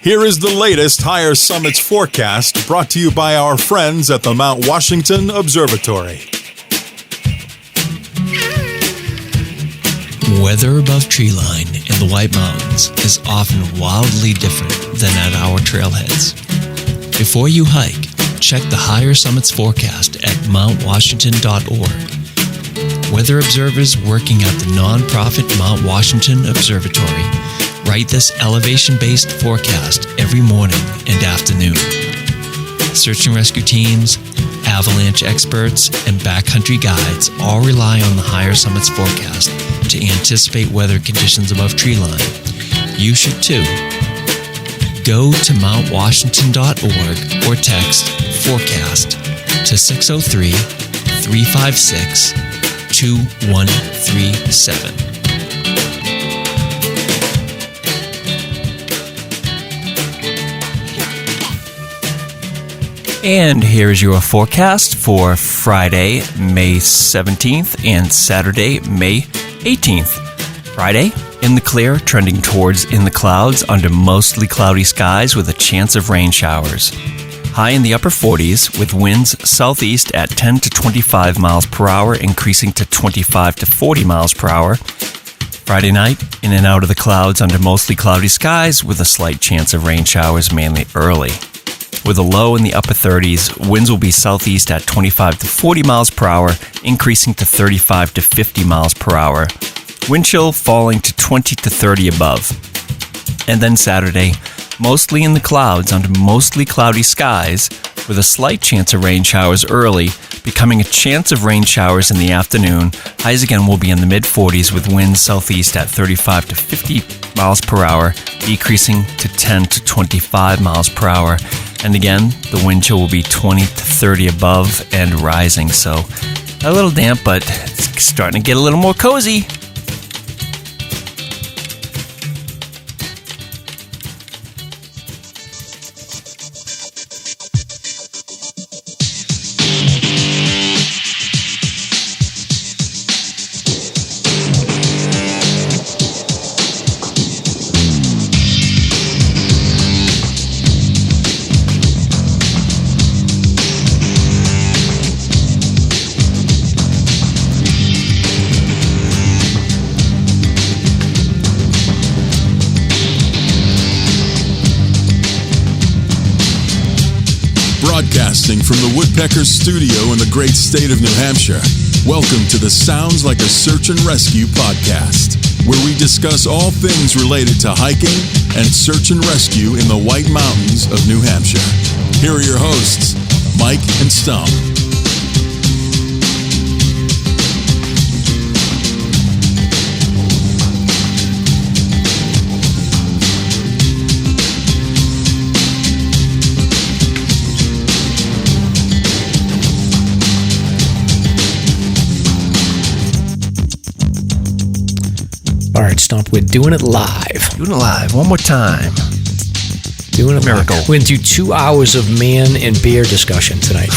Here is the latest Higher Summits forecast brought to you by our friends at the Mount Washington Observatory. Weather above treeline in the White Mountains is often wildly different than at our trailheads. Before you hike, check the Higher Summits forecast at mountwashington.org. Weather observers working at the nonprofit Mount Washington Observatory write this elevation-based forecast every morning and afternoon. Search and rescue teams, avalanche experts, and backcountry guides all rely on the Higher Summits forecast to anticipate weather conditions above treeline. You should too. Go to mountwashington.org or text forecast to 603-356-2137. And here's your forecast for Friday, May 17th and Saturday, May 18th. Friday, in the clear, trending towards in the clouds under mostly cloudy skies with a chance of rain showers. High in the upper 40s with winds southeast at 10 to 25 miles per hour, increasing to 25 to 40 miles per hour. Friday night, in and out of the clouds under mostly cloudy skies with a slight chance of rain showers, mainly early. With a low in the upper 30s, winds will be southeast at 25 to 40 miles per hour, increasing to 35 to 50 miles per hour. Wind chill falling to 20 to 30 above. And then Saturday, mostly in the clouds under mostly cloudy skies, with a slight chance of rain showers early, becoming a chance of rain showers in the afternoon. Highs again will be in the mid-40s with winds southeast at 35 to 50 miles per hour, decreasing to 10 to 25 miles per hour. And again, the wind chill will be 20 to 30 above and rising. So a little damp, but it's starting to get a little more cozy. Broadcasting from the Woodpeckers Studio in the great state of New Hampshire, welcome to the Sounds Like a Search and Rescue podcast, where we discuss all things related to hiking and search and rescue in the White Mountains of New Hampshire. Here are your hosts, Mike and Stomp. All right, Stomp, we're doing it live. Doing it live, one more time. Doing it Miracle. live. We're going to do 2 hours of man and bear discussion tonight.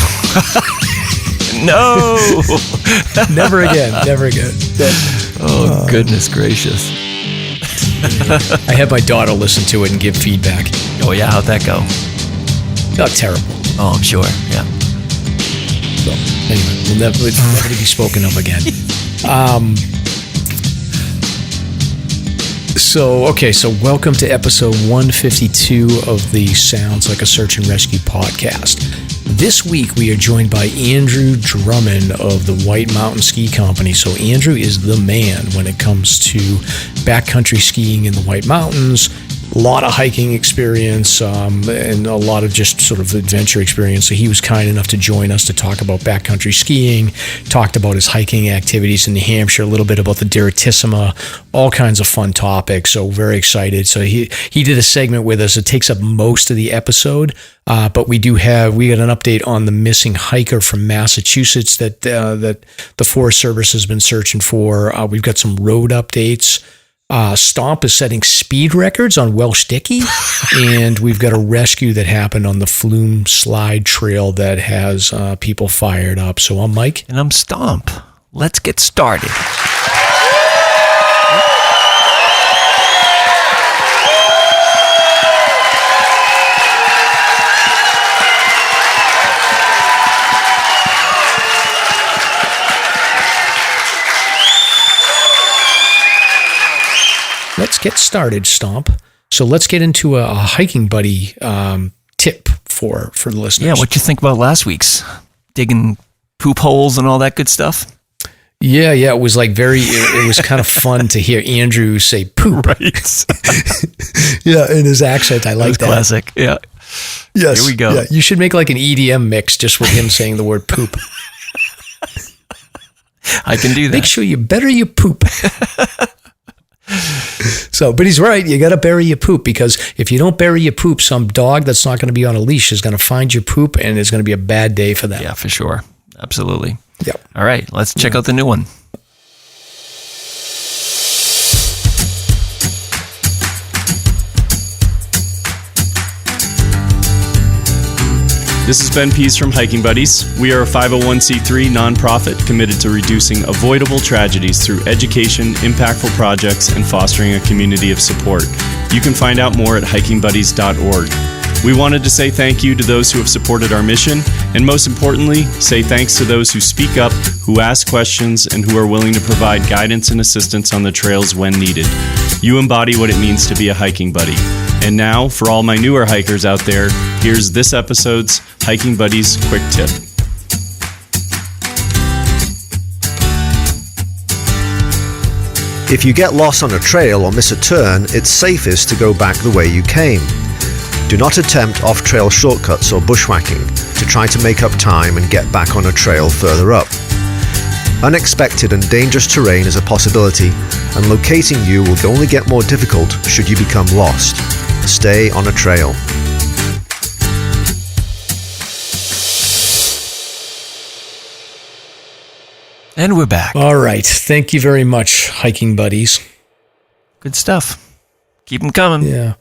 No! Never again, never again. Oh, goodness gracious. I had my daughter listen to it and give feedback. Oh, yeah, how'd that go? Not terrible. Oh, I'm sure, yeah. So, anyway, we'll never to be spoken of again. So welcome to episode 152 of the Sounds Like a Search and Rescue podcast. This week we are joined by Andrew Drummond of the White Mountain Ski Company. So Andrew is the man when it comes to backcountry skiing in the White Mountains. A lot of hiking experience and a lot of just sort of adventure experience. So he was kind enough to join us to talk about backcountry skiing, talked about his hiking activities in New Hampshire, a little bit about the Direttissima, all kinds of fun topics. So very excited. So he did a segment with us. It takes up most of the episode, but we got an update on the missing hiker from Massachusetts that the Forest Service has been searching for. We've got some road updates. Stomp is setting speed records on Welch Dicky, and we've got a rescue that happened on the Flume Slide trail that has people fired up. So I'm Mike. And I'm Stomp. Let's get started. let's get started, Stomp. So let's get into a hiking buddy tip for the listeners. Yeah, what'd you think about last week's? Digging poop holes and all that good stuff? Yeah, it was like it was kind of fun to hear Andrew say poop. Right. Yeah, in his accent. I like that. Classic, yeah. Yes. Here we go. Yeah, you should make like an EDM mix just with him saying the word poop. I can do that. Make sure you bury your poop. So, but he's right. You got to bury your poop, because if you don't bury your poop, some dog that's not going to be on a leash is going to find your poop, and it's going to be a bad day for them. Yeah, for sure. Absolutely. Yep. All right, let's check out the new one. This is Ben Pease from Hiking Buddies. We are a 501c3 nonprofit committed to reducing avoidable tragedies through education, impactful projects, and fostering a community of support. You can find out more at hikingbuddies.org. We wanted to say thank you to those who have supported our mission, and most importantly, say thanks to those who speak up, who ask questions, and who are willing to provide guidance and assistance on the trails when needed. You embody what it means to be a hiking buddy. And now, for all my newer hikers out there, here's this episode's Hiking Buddies Quick Tip. If you get lost on a trail or miss a turn, it's safest to go back the way you came. Do not attempt off-trail shortcuts or bushwhacking to try to make up time and get back on a trail further up. Unexpected and dangerous terrain is a possibility, and locating you will only get more difficult should you become lost. Stay on a trail. And we're back. All right. Thank you very much, hiking buddies. Good stuff. Keep them coming. Yeah.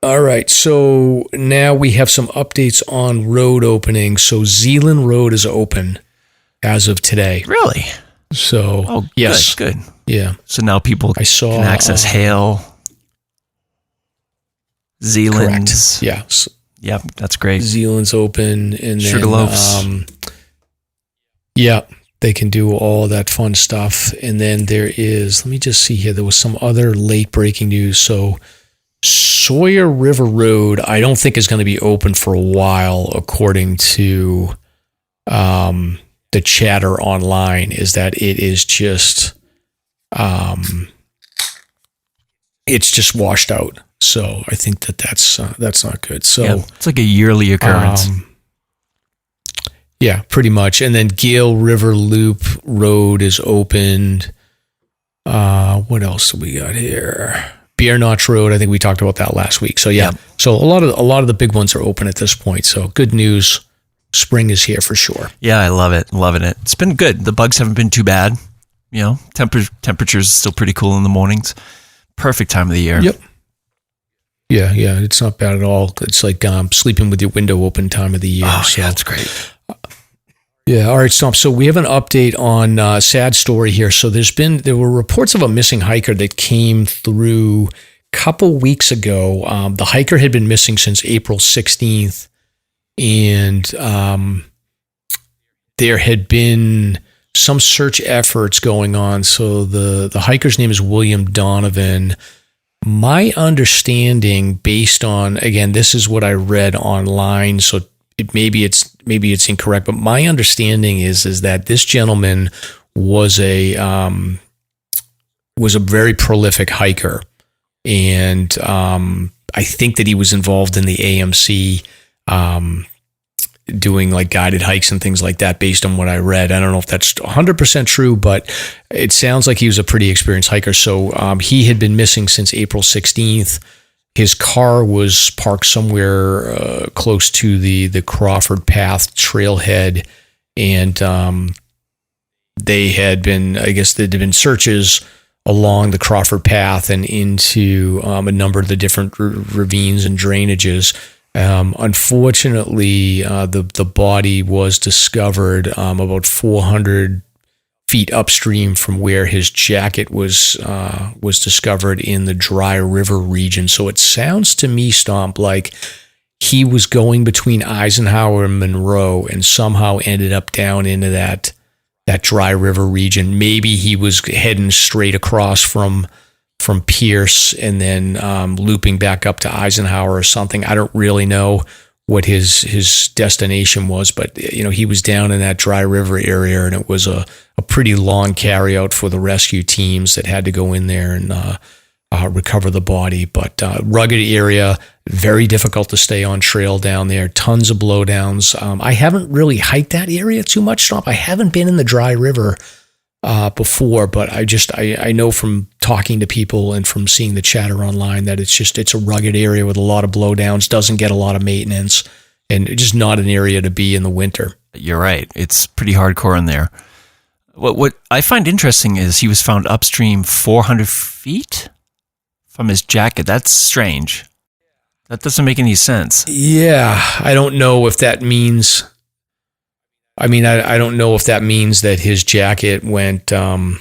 All right. So now we have some updates on road openings. So Zealand Road is open as of today. Really? So, yes. Good. Yeah. So now people can access Hale, Zealand's. Correct. Yeah. Yeah, that's great. Zealand's open. And Sugarloaf's. Yeah. They can do all that fun stuff. And then there is, let me just see here. There was some other late breaking news. So Sawyer River Road, I don't think is going to be open for a while, according to the chatter online, is that it is just, it's just washed out. So I think that's not good. So yeah, it's like a yearly occurrence. Yeah, pretty much. And then Gale River Loop Road is opened. What else do we got here? Bear Notch Road, I think we talked about that last week. So yeah. So a lot of the big ones are open at this point. So good news. Spring is here for sure. Yeah, I love it. Loving it. It's been good. The bugs haven't been too bad. You know, temperatures still pretty cool in the mornings. Perfect time of the year. Yep. Yeah, it's not bad at all. It's like sleeping with your window open time of the year. Oh, yeah, that's great. Yeah, all right, Stomp. So we have an update on sad story here. So there were reports of a missing hiker that came through a couple weeks ago. The hiker had been missing since April 16th, and there had been some search efforts going on. So the hiker's name is William Donovan. My understanding, based on, again, this is what I read online, so maybe it's incorrect, but my understanding is that this gentleman was a very prolific hiker, and I think that he was involved in the AMC, doing like guided hikes and things like that. Based on what I read, I don't know if that's 100% true, but it sounds like he was a pretty experienced hiker. So he had been missing since April 16th. His car was parked somewhere close to the Crawford Path trailhead, and they had been, I guess there'd been searches along the Crawford Path and into a number of the different ravines and drainages. Unfortunately, the body was discovered about 400 feet upstream from where his jacket was discovered in the Dry River region. So it sounds to me, Stomp, like he was going between Eisenhower and Monroe and somehow ended up down into that Dry River region. Maybe he was heading straight across from from Pierce and then looping back up to Eisenhower or something. I don't really know what his destination was, but he was down in that dry river area, and it was a pretty long carry out for the rescue teams that had to go in there and recover the body. But rugged area, very difficult to stay on trail down there, tons of blowdowns. I haven't really hiked that area too much, Stomp. I haven't been in the dry river before, but I know from talking to people and from seeing the chatter online that it's a rugged area with a lot of blowdowns, doesn't get a lot of maintenance, and just not an area to be in the winter. You're right. It's pretty hardcore in there. What I find interesting is he was found upstream 400 feet from his jacket. That's strange. That doesn't make any sense. Yeah, I don't know if that means... I mean, I don't know if that means that his jacket went... I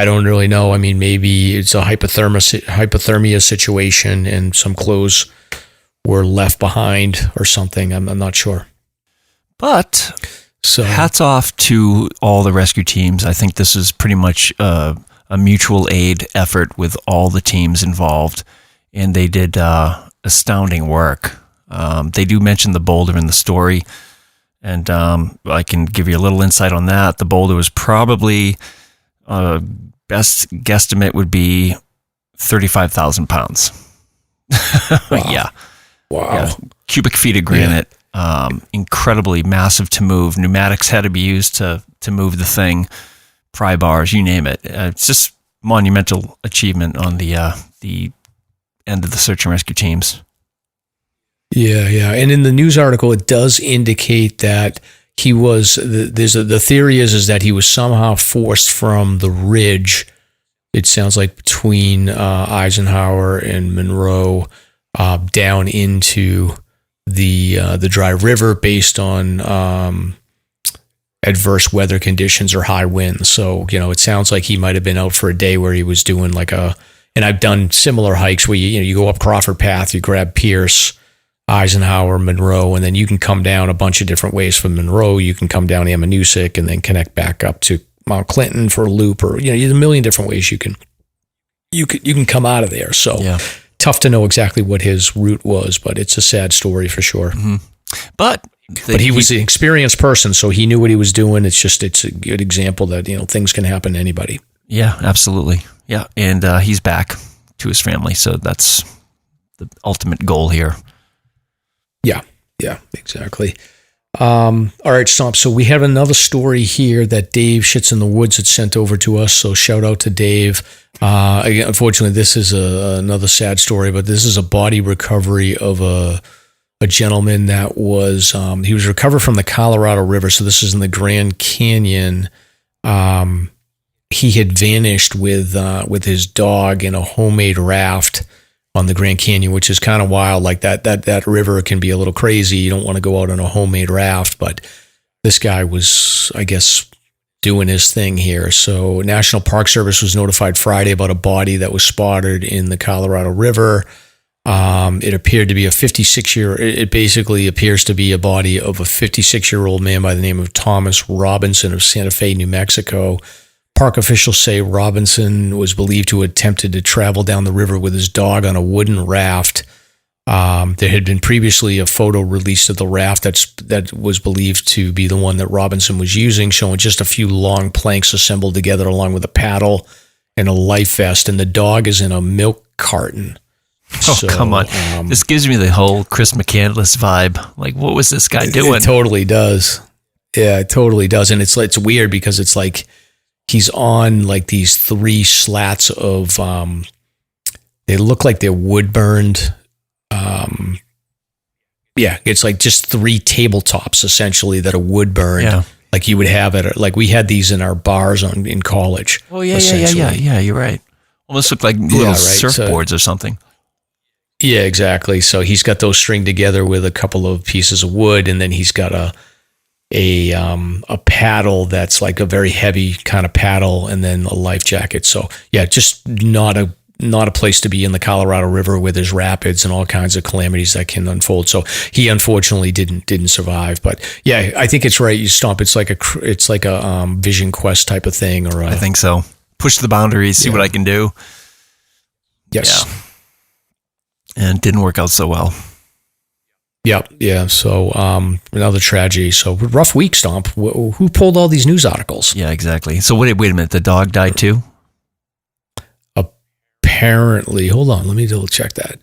don't really know. I mean, maybe it's a hypothermia situation and some clothes were left behind or something. I'm not sure. But hats off to all the rescue teams. I think this is pretty much a mutual aid effort with all the teams involved, and they did astounding work. They do mention the boulder in the story, and I can give you a little insight on that. The boulder was probably, best guesstimate would be 35,000 pounds. Wow. Yeah. Wow. Yeah. Cubic feet of granite. Yeah. Incredibly massive to move. Pneumatics had to be used to move the thing. Pry bars, you name it. It's just monumental achievement on the end of the search and rescue teams. Yeah. And in the news article, it does indicate that he was, the theory is that he was somehow forced from the ridge, it sounds like between Eisenhower and Monroe, down into the dry river based on adverse weather conditions or high winds. So, it sounds like he might have been out for a day where he was doing and I've done similar hikes where you go up Crawford Path, you grab Pierce, Eisenhower, Monroe, and then you can come down a bunch of different ways from Monroe. You can come down Ammonoosuc and then connect back up to Mount Clinton for a loop, or there's a million different ways you can come out of there. So tough to know exactly what his route was, but it's a sad story for sure. Mm-hmm. But he was an experienced person, so he knew what he was doing. It's a good example that things can happen to anybody. Yeah, absolutely. Yeah, and he's back to his family, so that's the ultimate goal here. Yeah, exactly. All right, Stomp. So we have another story here that Dave Shits in the Woods had sent over to us. So shout out to Dave. Again, unfortunately, this is another sad story, but this is a body recovery of a gentleman that was he was recovered from the Colorado River. So this is in the Grand Canyon. He had vanished with his dog in a homemade raft on the Grand Canyon, which is kind of wild. Like that river can be a little crazy. You don't want to go out on a homemade raft, but this guy was, I guess, doing his thing here. So National Park Service was notified Friday about a body that was spotted in the Colorado River. It appeared to be it basically appears to be a body of a 56-year-old man by the name of Thomas Robinson of Santa Fe, New Mexico. Park officials say Robinson was believed to have attempted to travel down the river with his dog on a wooden raft. There had been previously a photo released of the raft that was believed to be the one that Robinson was using, showing just a few long planks assembled together along with a paddle and a life vest, and the dog is in a milk carton. Oh, come on. This gives me the whole Chris McCandless vibe. Like, what was this guy doing? It totally does. Yeah, it totally does. And it's weird because it's like he's on like these three slats of, they look like they're wood burned. It's like just three tabletops essentially that are wood burned. Yeah. Like you would have like we had these in our bars in college. Oh yeah, you're right. Almost look like little surfboards or something. Yeah, exactly. So he's got those stringed together with a couple of pieces of wood, and then he's got a paddle that's like a very heavy kind of paddle, and then a life jacket. So yeah, just not a place to be in the Colorado River where there's rapids and all kinds of calamities that can unfold. So he unfortunately didn't survive. But yeah, I think it's right. You Stomp. It's like a Vision Quest type of thing, or I think so. push the boundaries, see what I can do. Yes. Yeah. And it didn't work out so well. Yeah. So another tragedy. So rough week, Stomp. Who pulled all these news articles? Yeah, exactly. So wait a minute. The dog died too? Apparently. Hold on. Let me double check that.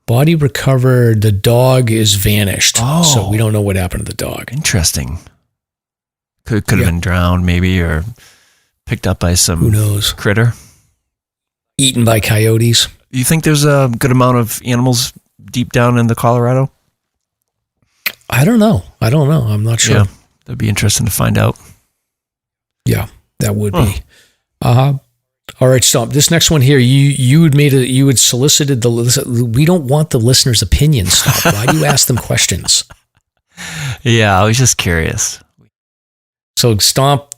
Body recovered. The dog is vanished. Oh. So we don't know what happened to the dog. Interesting. Could have been drowned maybe, or picked up by some who knows critter. Eaten by coyotes. You think there's a good amount of animals deep down in the Colorado? I don't know. I'm not sure. Yeah, that'd be interesting to find out. Yeah, that would be. All right, Stomp. This next one here, you had solicited we don't want the listeners' opinions, Stomp. Why do you ask them questions? Yeah, I was just curious. So Stomp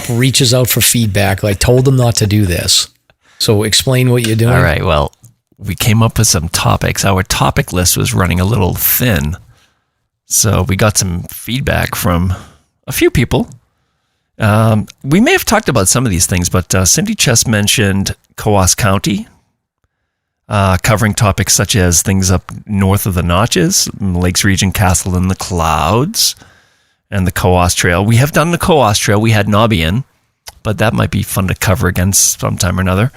reaches out for feedback. I told them not to do this. So explain what you're doing. All right. Well, we came up with some topics. Our topic list was running a little thin. So we got some feedback from a few people. We may have talked about some of these things, but Cindy Chess mentioned Coos County, covering topics such as things up north of the Notches, Lakes Region, Castle in the Clouds, and the Coos Trail. We have done the Coos Trail. We had Nobby in, but that might be fun to cover again sometime or another.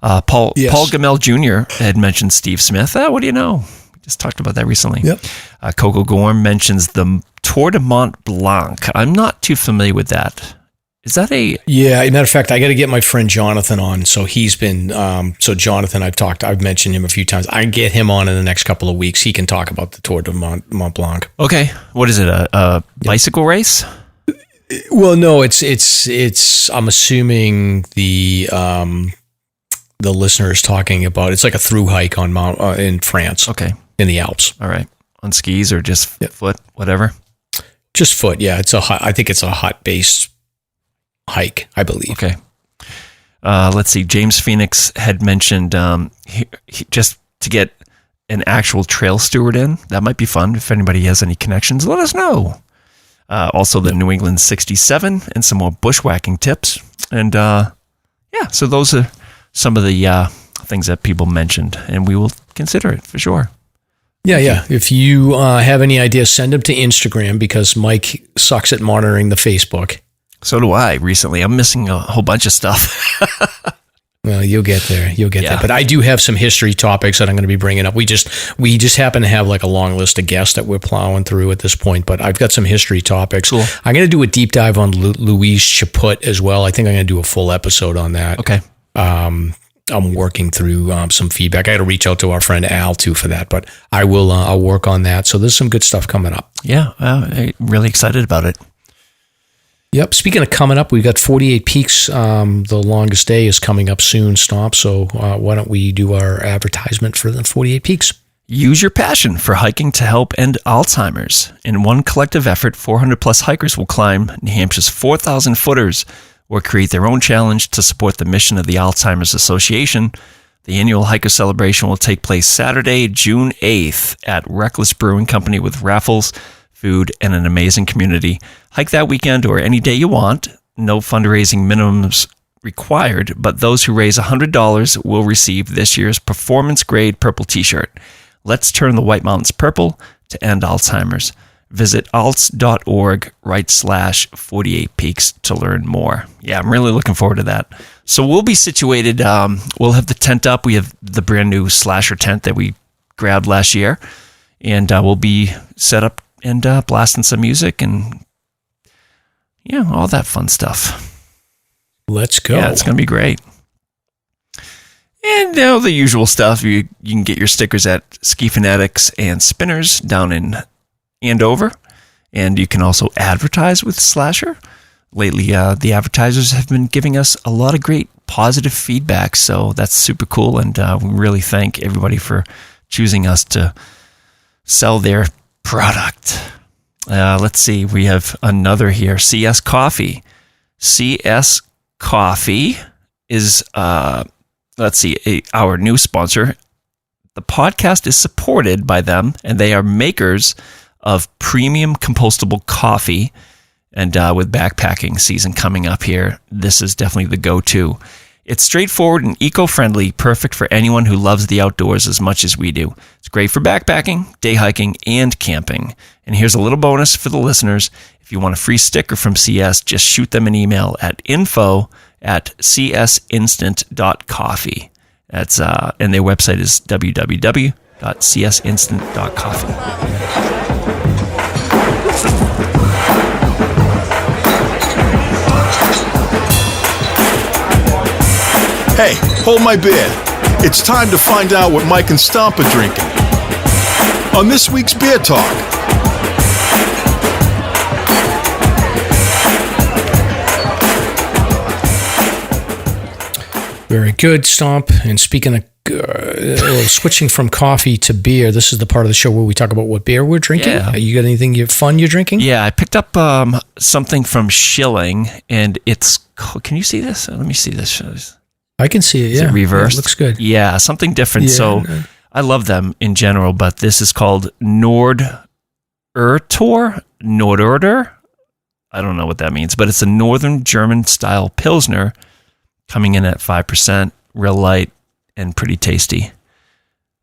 Paul Gamel Jr. had mentioned Steve Smith. What do you know? We just talked about that recently. Yep. Coco Gorm mentions the Tour de Mont Blanc. I'm not too familiar with that. Is that a... Yeah, as a matter of fact, I got to get my friend Jonathan on. So he's been... Jonathan, I've mentioned him a few times. I can get him on in the next couple of weeks. He can talk about the Tour de Mont Blanc. Okay. What is it, a bicycle race? Well, no, it's I'm assuming the listener is talking about, it's like a through hike on in France. Okay. In the Alps. All right. On skis or just foot, whatever? Just foot, yeah. I think it's a hut-based hike, I believe. Okay. Let's see. James Phoenix had mentioned he just to get an actual trail steward in. That might be fun. If anybody has any connections, let us know. Also, the New England 67 and some more bushwhacking tips. And so those are some of the things that people mentioned, and we will consider it for sure. Yeah. If you have any ideas, send them to Instagram, because Mike sucks at monitoring the Facebook. So do I recently. I'm missing a whole bunch of stuff. Well, you'll get there. There. But I do have some history topics that I'm going to be bringing up. We just happen to have like a long list of guests that we're plowing through at this point, but I've got some history topics. Cool. I'm going to do a deep dive on Louise Chaput as well. I think I'm going to do a full episode on that. Okay. I'm working through some feedback. I got to reach out to our friend Al too for that, but I'll work on that. So there's some good stuff coming up. Yeah. I'm really excited about it. Yep. Speaking of coming up, we've got 48 Peaks. The longest day is coming up soon, Stomp. So why don't we do our advertisement for the 48 Peaks? Use your passion for hiking to help end Alzheimer's. In one collective effort, 400 plus hikers will climb New Hampshire's 4,000 footers or create their own challenge to support the mission of the Alzheimer's Association. The annual hiker celebration will take place Saturday, June 8th at Reckless Brewing Company with raffles, food, and an amazing community. Hike that weekend or any day you want. No fundraising minimums required, but those who raise $100 will receive this year's performance-grade purple t-shirt. Let's turn the White Mountains purple to end Alzheimer's. Visit alts.org/48 peaks to learn more. Yeah, I'm really looking forward to that. So we'll be situated, we'll have the tent up. We have the brand new Slasher tent that we grabbed last year, and we'll be set up and blasting some music and all that fun stuff. Let's go. Yeah, it's going to be great. And the usual stuff. You can get your stickers at Ski Fanatics and Spinners down in Andover, and you can also advertise with Slasher. Lately, the advertisers have been giving us a lot of great positive feedback, so that's super cool, and we really thank everybody for choosing us to sell their product. Let's see, we have another here, CS Coffee. CS Coffee is, our new sponsor. The podcast is supported by them, and they are makers of premium compostable coffee. And with backpacking season coming up here, this is definitely the go-to. It's straightforward and eco-friendly, perfect for anyone who loves the outdoors as much as we do. It's great for backpacking, day hiking, and camping. And here's a little bonus for the listeners. If you want a free sticker from CS, just shoot them an email at info@csinstant.coffee. That's and their website is www.csinstant.coffee. Hey, hold my beer. It's time to find out what Mike and Stomp are drinking. On this week's Beer Talk. Very good, Stomp. And speaking of switching from coffee to beer, this is the part of the show where we talk about what beer we're drinking. Yeah. You got anything fun you're drinking? Yeah, I picked up something from Schilling, and it's... Can you see this? Let me see this. I can see it, yeah. Is it reversed? Yeah, it looks good. Yeah, something different. Yeah, so I love them in general, but this is called Nordorter. I don't know what that means, but it's a Northern German-style Pilsner coming in at 5%, real light, and pretty tasty.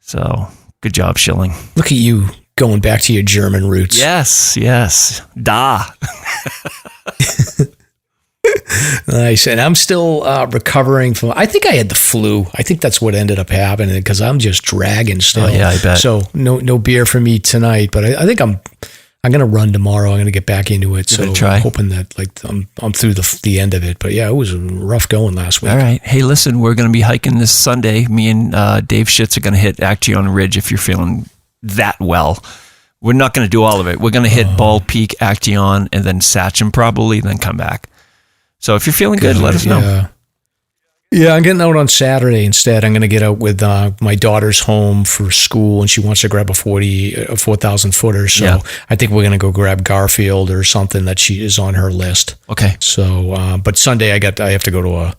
So, good job, Schilling. Look at you going back to your German roots. Yes. Da. Nice. And I'm still recovering from, I think I had the flu. I think that's what ended up happening because I'm just dragging still. Oh, yeah, I bet. So no beer for me tonight, but I think I'm going to run tomorrow. I'm going to get back into it. So try. I'm hoping that I'm through the end of it. But yeah, it was rough going last week. All right. Hey, listen, we're going to be hiking this Sunday. Me and Dave Schitz are going to hit Acteon Ridge if you're feeling that well. We're not going to do all of it. We're going to hit Bald Peak, Acteon, and then Satcham probably, then come back. So if you're feeling good, let us know. Yeah, I'm getting out on Saturday instead. I'm going to get out with my daughter's home for school, and she wants to grab a 4,000 footer. So I think we're going to go grab Garfield or something that she is on her list. Okay. So, but Sunday I have to go to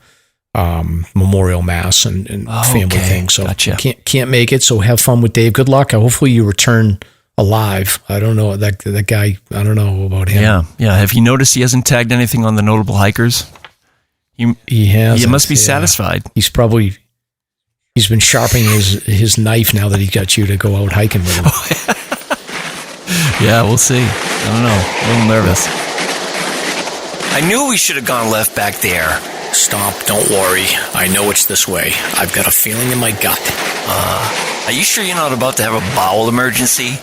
a memorial mass and family thing. So gotcha. can't make it. So have fun with Dave. Good luck. Hopefully you return alive. I don't know that guy. I don't know about him. Yeah. Have you noticed he hasn't tagged anything on the notable hikers? He has. You must be satisfied. He's been sharpening his knife now that he got you to go out hiking with him. Yeah, we'll see. I don't know. A little nervous. I knew we should have gone left back there. Stomp, don't worry. I know it's this way. I've got a feeling in my gut. Are you sure you're not about to have a bowel emergency?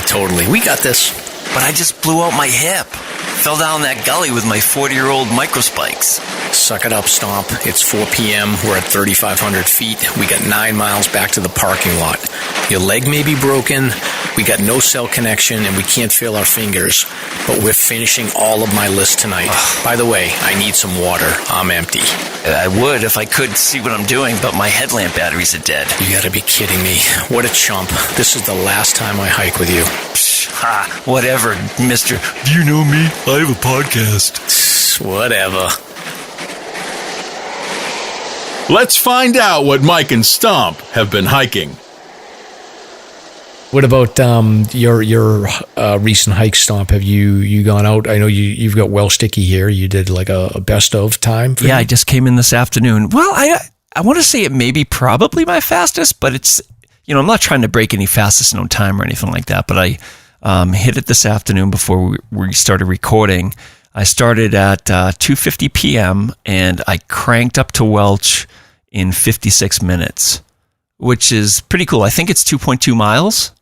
Totally. We got this. But I just blew out my hip. Fell down that gully with my 40-year-old microspikes. Suck it up, Stomp. It's 4 p.m. We're at 3,500 feet. We got 9 miles back to the parking lot. Your leg may be broken. We got no cell connection, and we can't feel our fingers. But we're finishing all of my list tonight. By the way, I need some water. I'm empty. I would if I could see what I'm doing, but my headlamp batteries are dead. You gotta be kidding me. What a chump. This is the last time I hike with you. Whatever, mister. Do you know me? I have a podcast. Whatever. Let's find out what Mike and Stomp have been hiking. What about your recent hike, Stomp? Have you gone out? I know you've got Welch Dicky here. You did like a best of time for you? I just came in this afternoon. Well, I want to say it may be probably my fastest, but it's, I'm not trying to break any fastest known time or anything like that, but I hit it this afternoon before we started recording. I started at 2:50 p.m. and I cranked up to Welch in 56 minutes, which is pretty cool. I think it's 2.2 miles.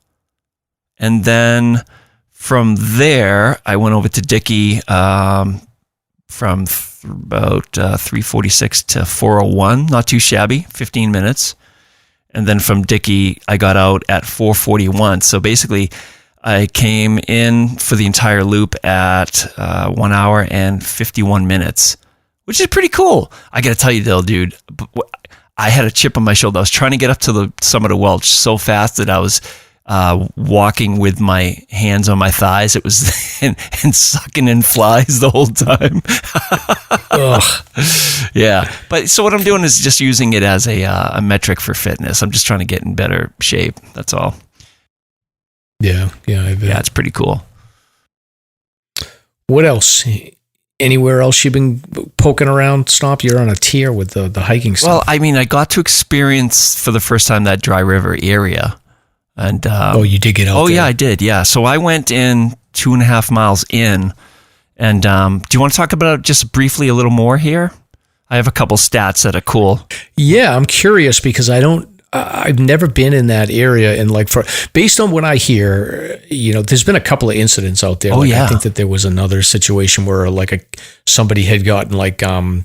And then from there, I went over to Dicky from about 3:46 to 4:01. Not too shabby, 15 minutes. And then from Dicky, I got out at 4:41. So basically, I came in for the entire loop at 1 hour and 51 minutes, which is pretty cool. I got to tell you, though, dude, I had a chip on my shoulder. I was trying to get up to the summit of Welch so fast that I was walking with my hands on my thighs. It was and sucking in flies the whole time. Yeah. But so what I'm doing is just using it as a metric for fitness. I'm just trying to get in better shape. That's all. Yeah, it's pretty cool. What else? Anywhere else you've been poking around, Stomp? You're on a tier with the hiking stuff. Well, I mean, I got to experience for the first time that Dry River area. And you did get out there? Oh, yeah, I did, yeah. So I went in 2.5 miles in. And do you want to talk about just briefly a little more here? I have a couple stats that are cool. Yeah, I'm curious because I've never been in that area, and based on what I hear, there's been a couple of incidents out there. Oh, yeah. I think that there was another situation where somebody had gotten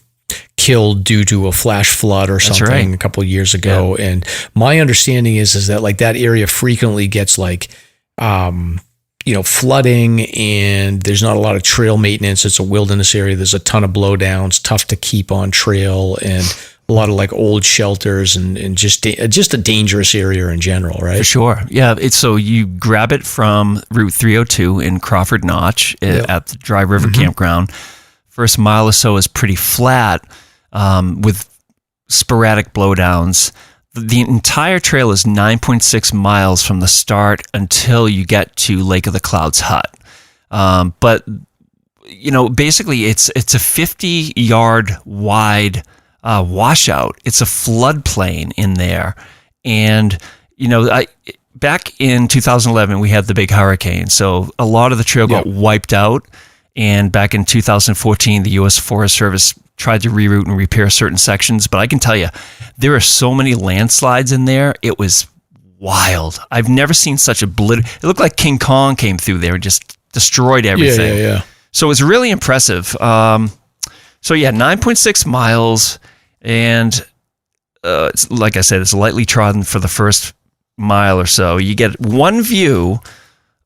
killed due to a flash flood or something. That's right. A couple of years ago. Yeah. And my understanding is that that area frequently gets flooding, and there's not a lot of trail maintenance. It's a wilderness area. There's a ton of blowdowns, tough to keep on trail, and a lot of old shelters and just a dangerous area in general, right? For sure. Yeah. So you grab it from Route 302 in Crawford Notch at the Dry River Campground. First mile or so is pretty flat with sporadic blowdowns. The entire trail is 9.6 miles from the start until you get to Lake of the Clouds Hut. But, basically it's a 50-yard wide washout. It's a floodplain in there. And, back in 2011, we had the big hurricane. So a lot of the trail got wiped out. And back in 2014, the U.S. Forest Service tried to reroute and repair certain sections. But I can tell you, there are so many landslides in there. It was wild. I've never seen such a it looked like King Kong came through there and just destroyed everything. Yeah. So it was really impressive. 9.6 miles. And like I said, it's lightly trodden for the first mile or so. You get one view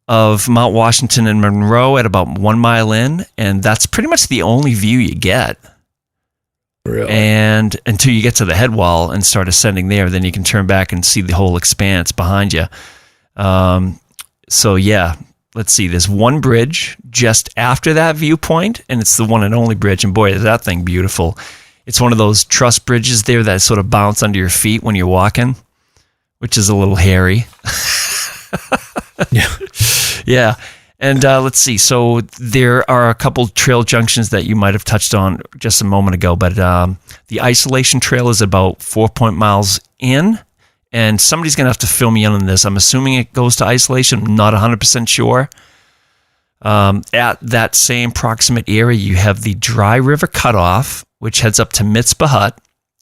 of Mount Washington and Monroe at about 1 mile in, and that's pretty much the only view you get. Really? And until you get to the head wall and start ascending there, then you can turn back and see the whole expanse behind you. Let's see. There's one bridge just after that viewpoint, and it's the one and only bridge, and boy, is that thing beautiful. It's one of those truss bridges there that sort of bounce under your feet when you're walking, which is a little hairy. Yeah. Yeah. And let's see. So there are a couple trail junctions that you might have touched on just a moment ago, but the isolation trail is about 4 miles in, and somebody's going to have to fill me in on this. I'm assuming it goes to isolation. I'm not 100% sure. At that same proximate area, you have the Dry River Cutoff, which heads up to Mitzpah Hut,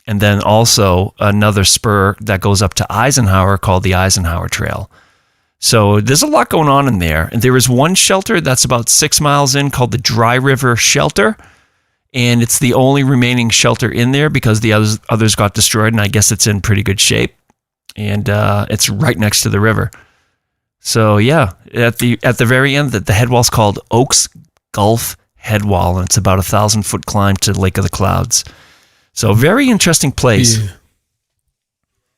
and then also another spur that goes up to Eisenhower called the Eisenhower Trail. So there's a lot going on in there. And there is one shelter that's about 6 miles in called the Dry River Shelter, and it's the only remaining shelter in there because the others got destroyed, and I guess it's in pretty good shape. And it's right next to the river. So yeah, at the very end, the head wall's called Oaks Gulf Headwall, and it's about 1,000-foot climb to Lake of the Clouds. So very interesting place.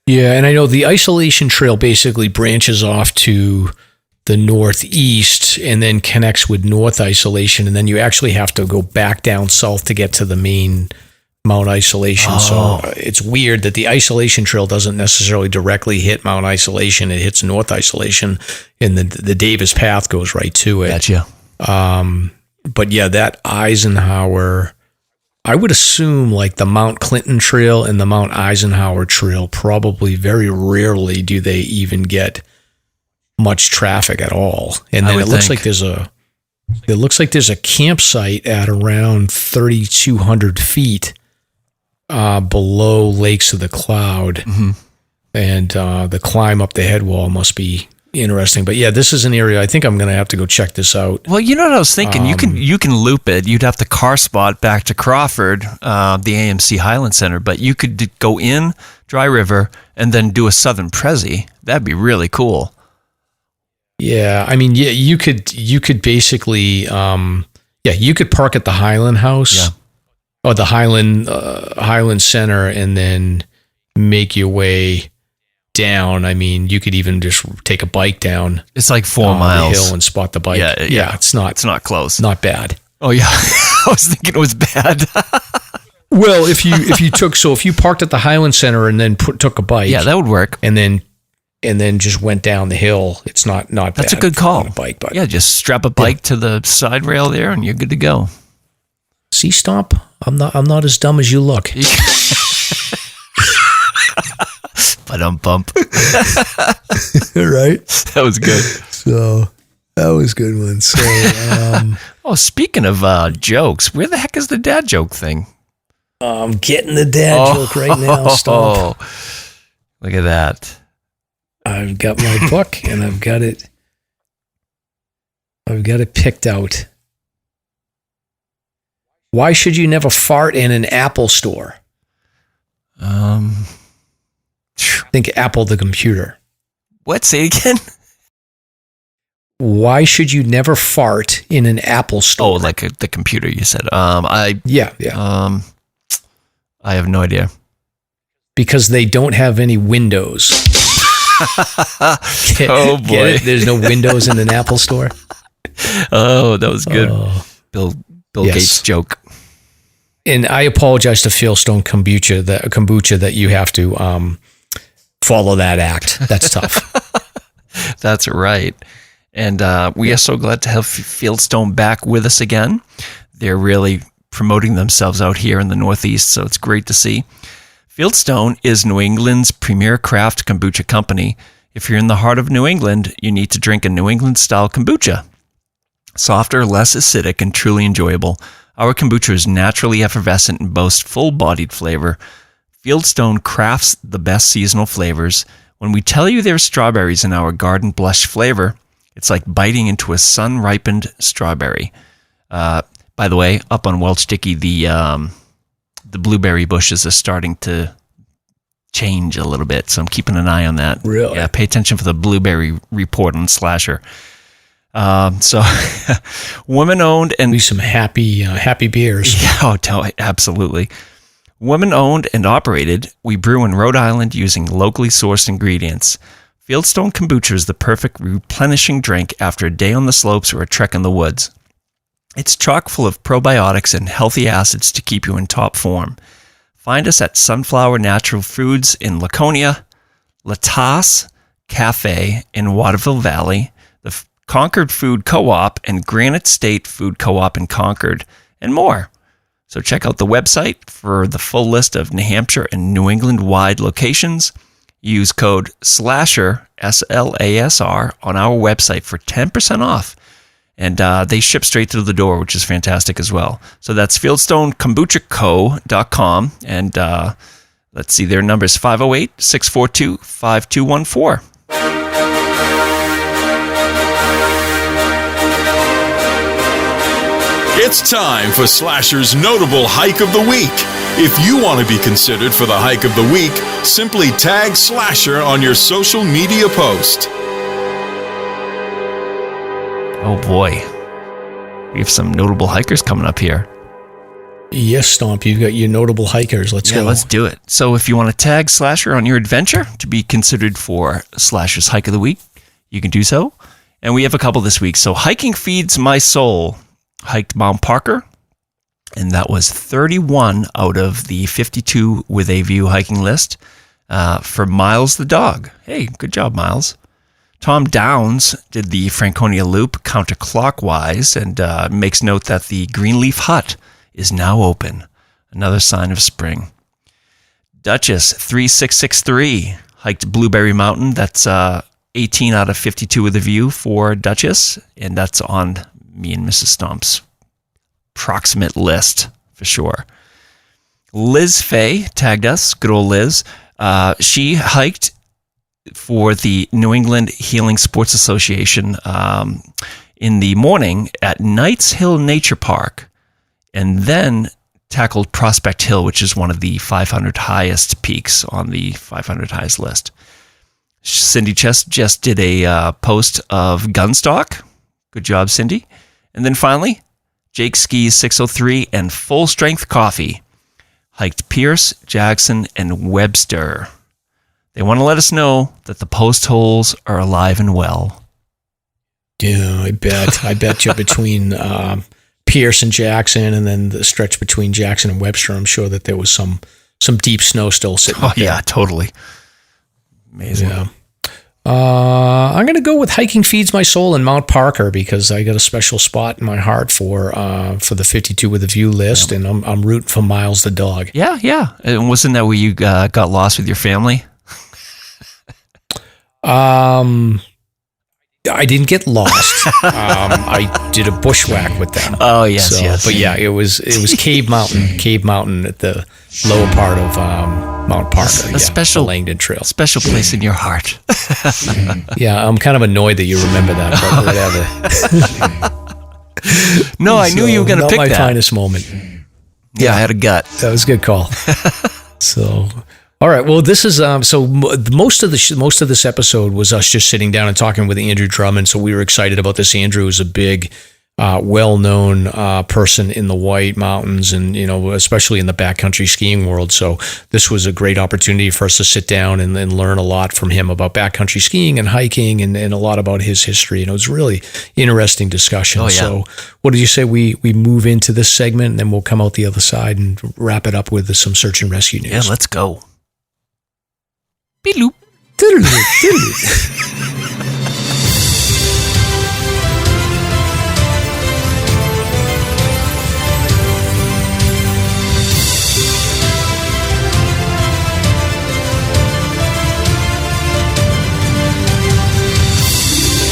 Yeah, and I know the isolation trail basically branches off to the northeast and then connects with North Isolation, and then you actually have to go back down south to get to the main Mount Isolation. Oh. So it's weird that the isolation trail doesn't necessarily directly hit Mount Isolation. It hits North Isolation, and the Davis Path goes right to it. Gotcha. But yeah, that Eisenhower, I would assume the Mount Clinton Trail and the Mount Eisenhower Trail probably very rarely do they even get much traffic at all. And then it looks like there's a campsite at around 3,200 feet below Lakes of the Cloud. Mm-hmm. And the climb up the head wall must be interesting. But yeah, this is an area I think I'm going to have to go check this out. Well, you know what I was thinking? You can loop it. You'd have to car spot back to Crawford, the AMC Highland Center, but you could go in Dry River and then do a Southern Prezi. That'd be really cool. Yeah, I mean, yeah, you could basically, you could park at the Highland House or the Highland Center and then make your way down. I mean, you could even just take a bike down. It's like 4 miles the hill and spot the bike. Yeah, it's not close. Not bad. Oh yeah, I was thinking it was bad. Well, if you parked at the Highland Center and then took a bike, yeah, that would work. And then just went down the hill. It's not bad. That's a good call. On a bike, but yeah, just strap a bike to the side rail there, and you're good to go. See, Stomp, I'm not as dumb as you look. But bump. Right? That was good. So that was a good one. So, Speaking of jokes, where the heck is the dad joke thing? I'm getting the dad joke right now. Stomp. Look at that. I've got my book and I've got it picked out. Why should you never fart in an Apple store? Think Apple the computer. What? Say it again? Why should you never fart in an Apple store? Oh, like the computer you said. Yeah. I have no idea. Because they don't have any windows. Oh boy. Get it? There's no windows in an Apple store. Oh, that was good. Bill Gates joke. And I apologize to Fieldstone kombucha that you have to follow that act. That's tough. That's right. And we are so glad to have Fieldstone back with us again. They're really promoting themselves out here in the Northeast, so it's great to see. Fieldstone is New England's premier craft kombucha company. If you're in the heart of New England, you need to drink a New England-style kombucha. Softer, less acidic, and truly enjoyable, our kombucha is naturally effervescent and boasts full-bodied flavor. Fieldstone crafts the best seasonal flavors. When we tell you there's strawberries in our garden blush flavor, it's like biting into a sun-ripened strawberry. By the way, up on Welch Dicky, the blueberry bushes are starting to change a little bit, so I'm keeping an eye on that. Really? Yeah, pay attention for the blueberry report on Slasher. So, women-owned and... Be some happy beers. Yeah, absolutely. Women-owned and operated, we brew in Rhode Island using locally sourced ingredients. Fieldstone kombucha is the perfect replenishing drink after a day on the slopes or a trek in the woods. It's chock full of probiotics and healthy acids to keep you in top form. Find us at Sunflower Natural Foods in Laconia, Latas Cafe in Waterville Valley, the Concord Food Co-op and Granite State Food Co-op in Concord, and more. So check out the website for the full list of New Hampshire and New England-wide locations. Use code SLASHER, SLASR, on our website for 10% off. And they ship straight to the door, which is fantastic as well. So that's fieldstonekombuchaco.com. And let's see, their number is 508-642-5214. It's time for Slasher's Notable Hike of the Week. If you want to be considered for the Hike of the Week, simply tag Slasher on your social media post. Oh boy, we have some notable hikers coming up here. Yes, Stomp, you've got your notable hikers. Let's go. Let's do it. So if you want to tag Slasher on your adventure to be considered for Slasher's Hike of the Week, you can do so. And we have a couple this week. So Hiking Feeds My Soul hiked Mount Parker, and that was 31 out of the 52 with a view hiking list for Miles the dog. Hey, good job, Miles. Tom Downs did the Franconia Loop counterclockwise and makes note that the Greenleaf Hut is now open. Another sign of spring. Duchess 3663 hiked Blueberry Mountain. That's 18 out of 52 with a view for Duchess, and that's on me and Mrs. Stomp's proximate list for sure. Liz Fay tagged us. Good old Liz. She hiked for the New England Healing Sports Association in the morning at Knights Hill Nature Park, and then tackled Prospect Hill, which is one of the 500 highest peaks on the 500 highest list. Cindy just did a post of Gunstock. Good job, Cindy. And then finally, Jake Skis 603 and Full Strength Coffee hiked Pierce, Jackson, and Webster. They want to let us know that the post holes are alive and well. Yeah, I bet you between Pierce and Jackson, and then the stretch between Jackson and Webster, I'm sure that there was some deep snow still sitting there. Yeah, totally. Amazing. Yeah. I'm going to go with Hiking Feeds My Soul in Mount Parker because I got a special spot in my heart for the 52 with a View list, and I'm rooting for Miles the dog. Yeah. And wasn't that where you got lost with your family? I didn't get lost. I did a bushwhack with them. Oh, yes. But yeah, it was Cave Mountain at the lower part of Mount Parker. The Langdon Trail. Special place in your heart. Yeah, I'm kind of annoyed that you remember that, but whatever. No, I knew you were going to pick that. Not my finest moment. Yeah, I had a gut. That was a good call. So... All right. Well, this is so most of this episode was us just sitting down and talking with Andrew Drummond. So we were excited about this. Andrew is a big, well-known person in the White Mountains, and especially in the backcountry skiing world. So this was a great opportunity for us to sit down and learn a lot from him about backcountry skiing and hiking, and a lot about his history. And it was a really interesting discussion. Oh, yeah. So what did you say? We move into this segment, and then we'll come out the other side and wrap it up with some search and rescue news. Yeah, let's go. Beep-loop.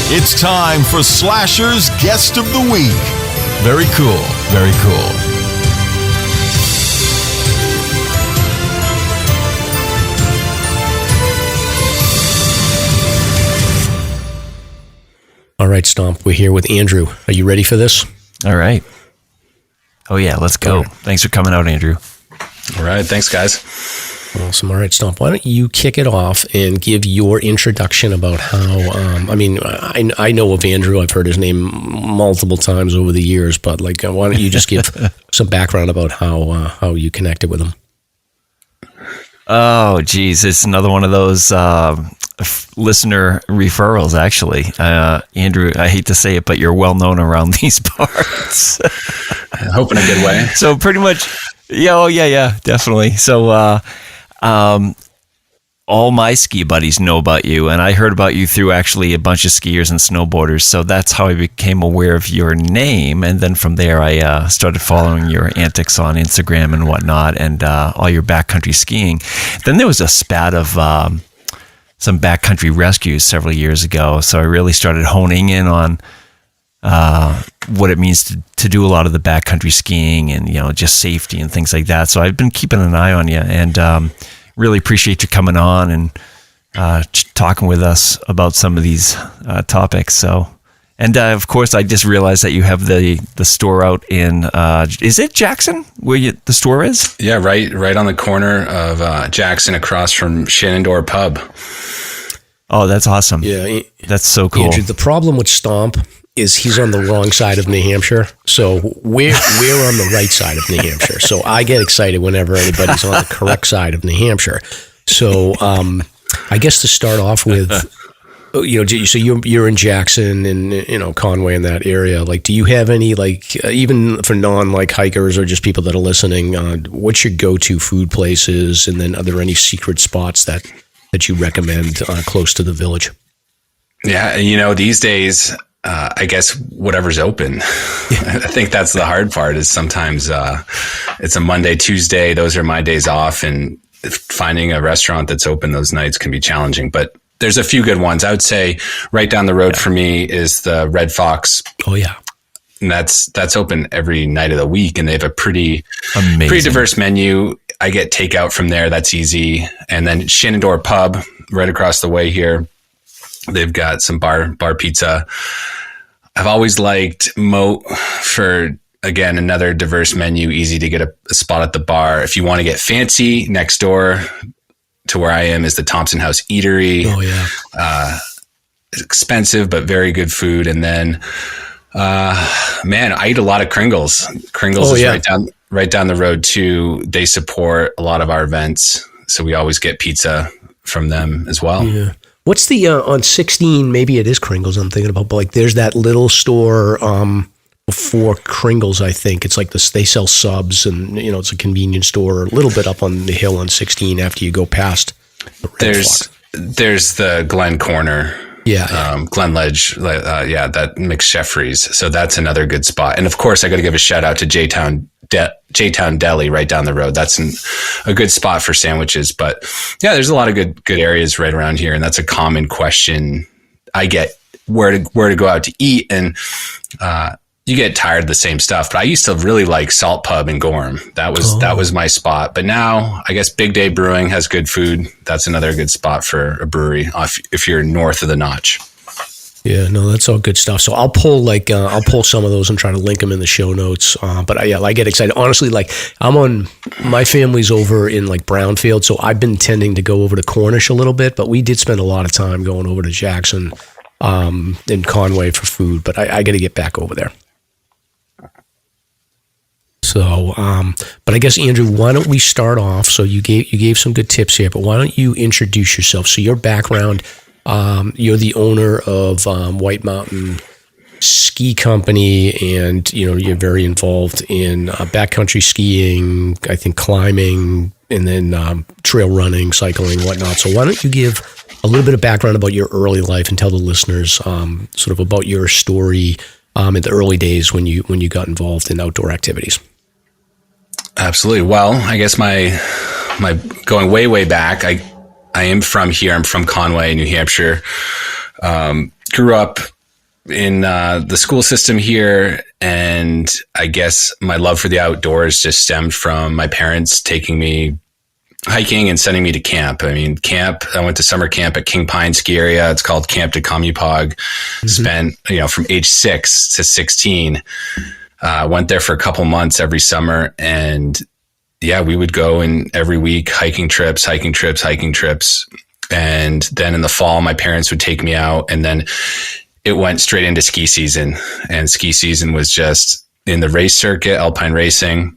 It's time for Slasher's Guest of the Week. Very cool. Very cool. All right, Stomp, we're here with Andrew. Are you ready for this? All right. Oh, yeah, let's go. Right. Thanks for coming out, Andrew. All right, thanks, guys. Awesome. All right, Stomp, why don't you kick it off and give your introduction about how, I know of Andrew. I've heard his name multiple times over the years, but why don't you just give some background about how you connected with him? Oh, geez. It's another one of those listener referrals, actually. Andrew, I hate to say it, but you're well known around these parts. I hope in a good way. So pretty much, yeah, definitely. So all my ski buddies know about you, and I heard about you through actually a bunch of skiers and snowboarders. So that's how I became aware of your name, and then from there I started following your antics on Instagram and whatnot, and all your backcountry skiing. Then there was a spat of some backcountry rescues several years ago, so I really started honing in on what it means to do a lot of the backcountry skiing and just safety and things like that. So I've been keeping an eye on you, and really appreciate you coming on and talking with us about some of these topics. So, and of course, I just realized that you have the store out in is it Jackson where the store is? Yeah, right on the corner of Jackson, across from Shenandoah Pub. Oh, that's awesome! Yeah, that's so cool. Andrew, the problem with Stomp is he's on the wrong side of New Hampshire. So we're on the right side of New Hampshire. So I get excited whenever anybody's on the correct side of New Hampshire. So I guess to start off with, so you're in Jackson and Conway in that area. Do you have any even for hikers or just people that are listening, what's your go-to food places? And then are there any secret spots that you recommend close to the village? Yeah, these days, I guess whatever's open. I think that's the hard part, is sometimes it's a Monday, Tuesday. Those are my days off, and finding a restaurant that's open those nights can be challenging. But there's a few good ones. I would say right down the road for me is the Red Fox. Oh, yeah. And that's open every night of the week, and they have a pretty diverse menu. I get takeout from there. That's easy. And then Shenandoah Pub right across the way here. They've got some bar pizza. I've always liked Moat for, again, another diverse menu, easy to get a spot at the bar. If you want to get fancy, next door to where I am is the Thompson House Eatery. Oh, yeah. It's expensive, but very good food. And then, I eat a lot of Kringle's. Kringle's is right down the road too. They support a lot of our events, so we always get pizza from them as well. Yeah. What's the, on 16, maybe it is Kringle's I'm thinking about, but there's that little store before Kringle's, I think. It's they sell subs, and, it's a convenience store a little bit up on the hill on 16 after you go past the Red Fox. there's the Glen Corner. Glen Ledge, that McSheffrey's. So that's another good spot. And of course, I got to give a shout out to J-Town Deli right down the road. That's a good spot for sandwiches. But yeah, there's a lot of good areas right around here. And that's a common question I get, where to go out to eat. And, you get tired of the same stuff, but I used to really like Salt Pub in Gorham. That was my spot. But now I guess Big Day Brewing has good food. That's another good spot for a brewery if you're north of the Notch. Yeah, no, that's all good stuff. So I'll pull some of those and try to link them in the show notes. But I get excited. Honestly, like my family's over in like Brownfield, so I've been tending to go over to Cornish a little bit, but we did spend a lot of time going over to Jackson, and Conway for food, but I got to get back over there. So, but I guess, Andrew, why don't we start off? So you gave some good tips here, but why don't you introduce yourself? So your background, you're the owner of White Mountain Ski Company, and you're very involved in backcountry skiing, I think climbing, and then trail running, cycling, whatnot. So why don't you give a little bit of background about your early life and tell the listeners sort of about your story in the early days when you got involved in outdoor activities. Absolutely. Well, I guess my going way back, I am from here. I'm from Conway, New Hampshire. Grew up in the school system here, and I guess my love for the outdoors just stemmed from my parents taking me hiking and sending me to camp. I mean, I went to summer camp at King Pine Ski Area. It's called Camp de Comupog. Mm-hmm. Spent, from age 6 to 16. Went there for a couple months every summer, and we would go in every week, hiking trips. And then in the fall, my parents would take me out, and then it went straight into ski season. And ski season was just in the race circuit, alpine racing.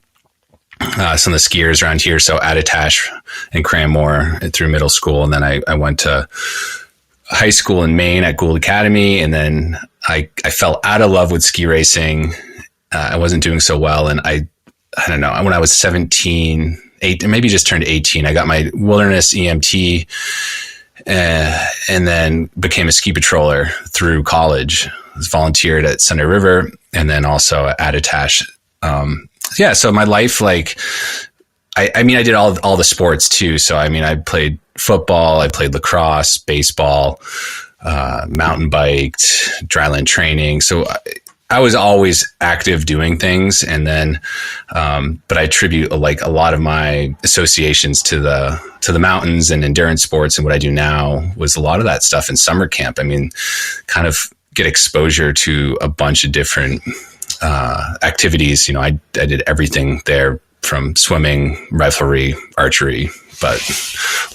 Some of the skiers around here, so Attitash and Cranmore through middle school. And then I went to high school in Maine at Gould Academy, and then I fell out of love with ski racing. I wasn't doing so well. And I don't know, when I was 17, maybe just turned 18, I got my wilderness EMT, and then became a ski patroller through college. I was volunteered at Sunday River and then also at Attitash. So my life, like, I did all the sports too. So, I played football, I played lacrosse, baseball, mountain biked, dryland training. So I was always active doing things. And then, but I attribute like a lot of my associations to the mountains and endurance sports. And what I do now was a lot of that stuff in summer camp. Kind of get exposure to a bunch of different activities. I did everything there, from swimming, riflery, archery, but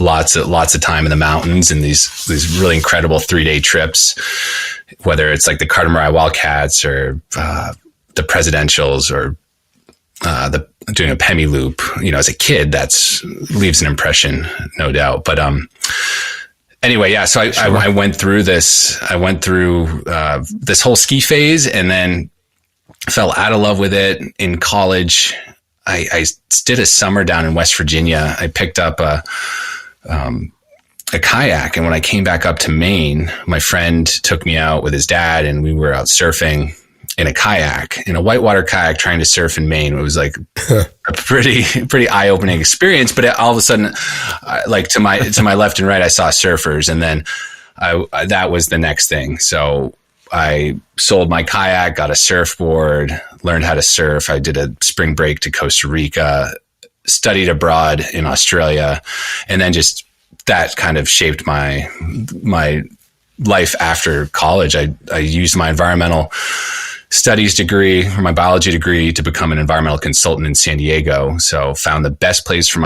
lots of time in the mountains and these really incredible 3-day trips, whether it's like the Carter-Marai Wildcats or the Presidentials or doing a Pemi loop. As a kid, that's leaves an impression, no doubt. But anyway, so I went through this. I went through this whole ski phase, and then fell out of love with it in college. I did a summer down in West Virginia. I picked up a kayak, and when I came back up to Maine, my friend took me out with his dad, and we were out surfing in a kayak, in a whitewater kayak, trying to surf in Maine. It was like a pretty eye-opening experience. But all of a sudden, like to my left and right, I saw surfers, and then that was the next thing. So I sold my kayak, got a surfboard, learned how to surf. I did a spring break to Costa Rica, studied abroad in Australia, and then just that kind of shaped my life after college. I used my environmental studies degree, or my biology degree, to become an environmental consultant in San Diego. So found the best place for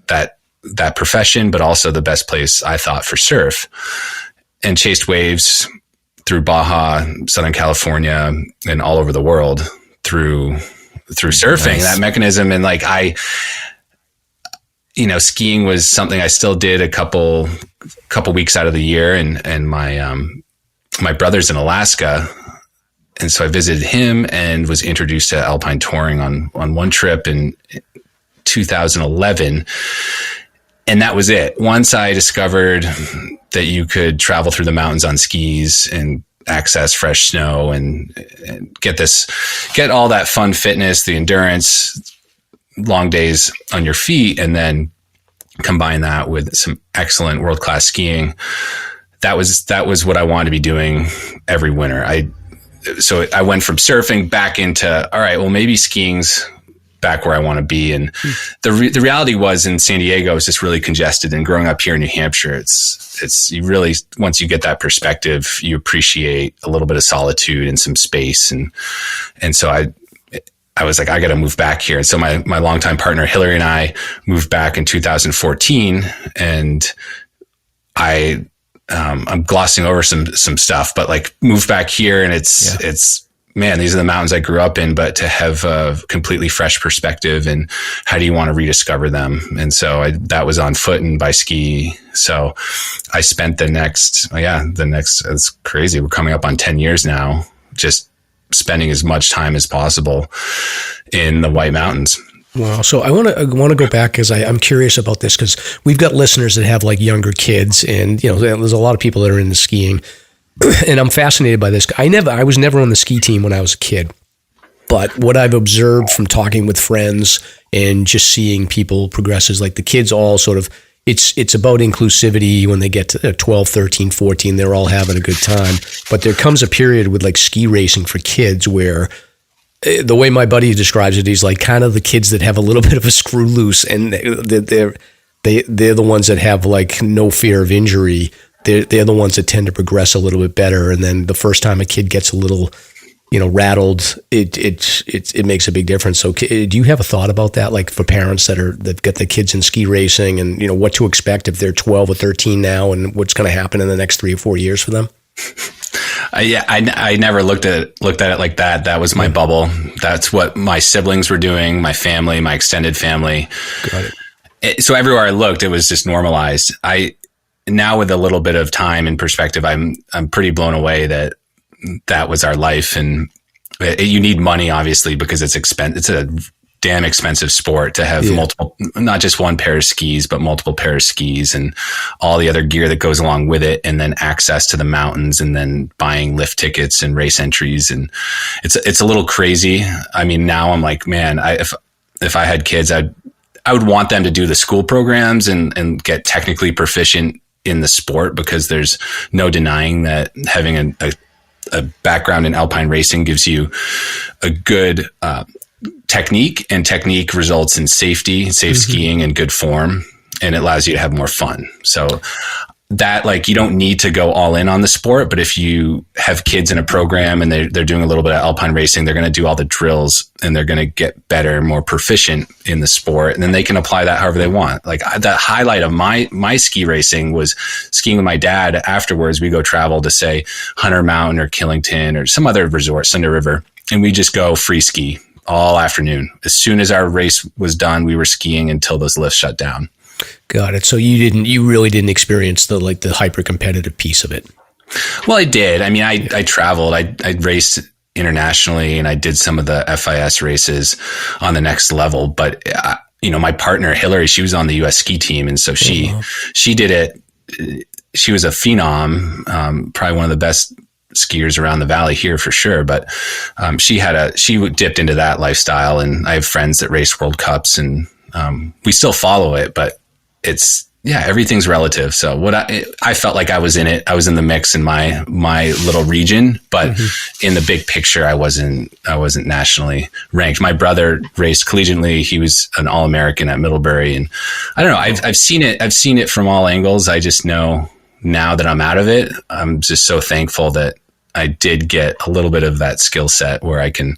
that profession, but also the best place I thought for surf, and chased waves through Baja, Southern California, and all over the world through surfing. Nice. That mechanism. And like skiing was something I still did a couple weeks out of the year, and my brother's in Alaska. And so I visited him and was introduced to alpine touring on one trip in 2011. And that was it. Once I discovered that you could travel through the mountains on skis and access fresh snow and get all that fun fitness, the endurance, long days on your feet, and then combine that with some excellent world-class skiing. That was what I wanted to be doing every winter. So I went from surfing back into, all right, well, maybe skiing's back where I want to be. And the reality was, in San Diego, it's just really congested, and growing up here in New Hampshire, it's you really, once you get that perspective, you appreciate a little bit of solitude and some space. And so I was like, I got to move back here. And so my longtime partner, Hillary, and I moved back in 2014, and I'm glossing over some stuff, but like moved back here, and it's, man, these are the mountains I grew up in, but to have a completely fresh perspective, and how do you want to rediscover them? And so that was on foot and by ski. So I spent the next, it's crazy. We're coming up on 10 years now, just spending as much time as possible in the White Mountains. Wow. So I want to go back, because I'm curious about this, because we've got listeners that have like younger kids, and there's a lot of people that are into skiing, and I'm fascinated by this. I was never on the ski team when I was a kid, but what I've observed from talking with friends and just seeing people progress is like the kids all sort of, it's about inclusivity. When they get to 12, 13, 14, they're all having a good time. But there comes a period with like ski racing for kids where, the way my buddy describes it, he's like kind of the kids that have a little bit of a screw loose, and they're the ones that have like no fear of injury. They're the ones that tend to progress a little bit better. And then the first time a kid gets a little, rattled, it makes a big difference. So do you have a thought about that? Like for parents that get the kids in ski racing, and what to expect if they're 12 or 13 now, and what's going to happen in the next 3 or 4 years for them? I never looked at it like that. That was my bubble. That's what my siblings were doing, my family, my extended family. Got it. So everywhere I looked, it was just normalized. Now with a little bit of time and perspective, I'm pretty blown away that was our life. And you need money, obviously, because it's a damn expensive sport to have multiple, not just one pair of skis, but multiple pairs of skis and all the other gear that goes along with it. And then access to the mountains, and then buying lift tickets and race entries. And it's a little crazy. I mean, now I'm like, man, if I had kids, I would want them to do the school programs and get technically proficient in the sport, because there's no denying that having a background in alpine racing gives you a good, technique, and technique results in safe skiing and good form, and it allows you to have more fun. So that, like, you don't need to go all in on the sport, but if you have kids in a program and they're doing a little bit of alpine racing, they're going to do all the drills, and they're going to get better, more proficient in the sport, and then they can apply that however they want. Like the highlight of my ski racing was skiing with my dad. Afterwards, we go travel to, say, Hunter Mountain or Killington or some other resort, Cinder River, and we just go free ski all afternoon. As soon as our race was done, we were skiing until those lifts shut down. Got it. So you really didn't experience the hyper competitive piece of it. Well, I did. I mean, I traveled. I raced internationally, and I did some of the FIS races on the next level. But my partner Hillary, she was on the U.S. ski team, and so she did it. She was a phenom, probably one of the best skiers around the valley here for sure. But she dipped into that lifestyle, and I have friends that race World Cups, and we still follow it, but everything's relative. So what I felt like I was in it. I was in the mix in my little region, but in the big picture, I wasn't nationally ranked. My brother raced collegiately. He was an All-American at Middlebury, and I don't know. I've seen it from all angles. I just know now that I'm out of it, I'm just so thankful that I did get a little bit of that skill set where I can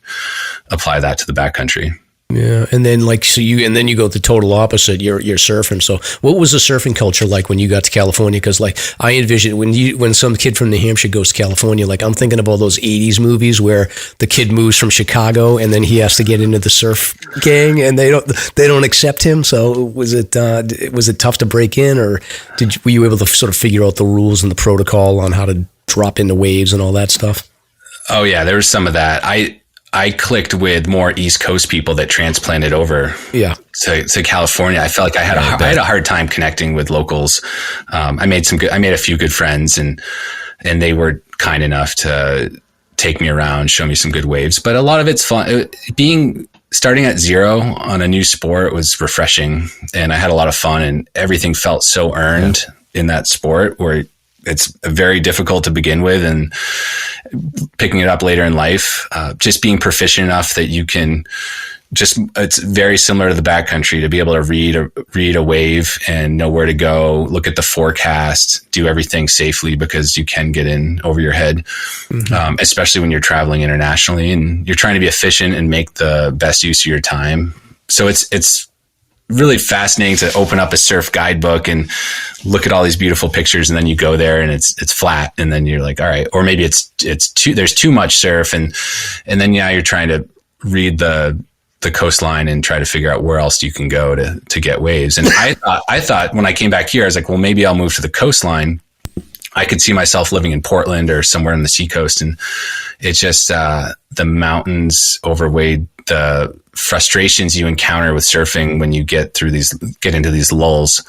apply that to the backcountry. Yeah, and then you go the total opposite. You're surfing. So, what was the surfing culture like when you got to California? Because I envision when some kid from New Hampshire goes to California, I'm thinking of all those '80s movies where the kid moves from Chicago and then he has to get into the surf gang, and they don't accept him. So, was it tough to break in, or were you able to sort of figure out the rules and the protocol on how to drop into waves and all that stuff? Oh yeah, there was some of that. I clicked with more East Coast people that transplanted over to California. I felt like I had a hard time connecting with locals. I made a few good friends, and they were kind enough to take me around, show me some good waves. But a lot of it's fun. Starting at zero on a new sport was refreshing, and I had a lot of fun, and everything felt so earned in that sport where it's very difficult to begin with, and picking it up later in life, just being proficient enough that you can it's very similar to the backcountry, to be able to read a wave and know where to go, look at the forecast, do everything safely, because you can get in over your head, especially when you're traveling internationally and you're trying to be efficient and make the best use of your time. So it's really fascinating to open up a surf guidebook and look at all these beautiful pictures, and then you go there and it's flat, and then you're like, all right, or maybe there's too much surf, and then you're trying to read the coastline and try to figure out where else you can go to get waves. And I thought when I came back here, I was like, well, maybe I'll move to the coastline. I could see myself living in Portland or somewhere on the seacoast, and it's just the mountains overweighed the frustrations you encounter with surfing when you get into these lulls.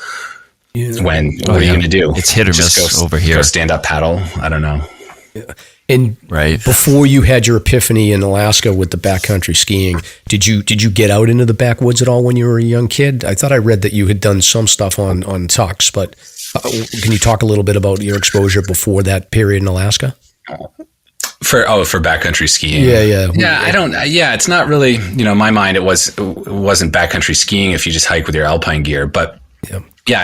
What are you going to do? It's hit or miss over here. Go stand up paddle. I don't know. Yeah. And before you had your epiphany in Alaska with the backcountry skiing, did you get out into the backwoods at all when you were a young kid? I thought I read that you had done some stuff on tucks, but can you talk a little bit about your exposure before that period in Alaska? For backcountry skiing. Yeah. It's not really, in my mind, it wasn't backcountry skiing if you just hike with your alpine gear, but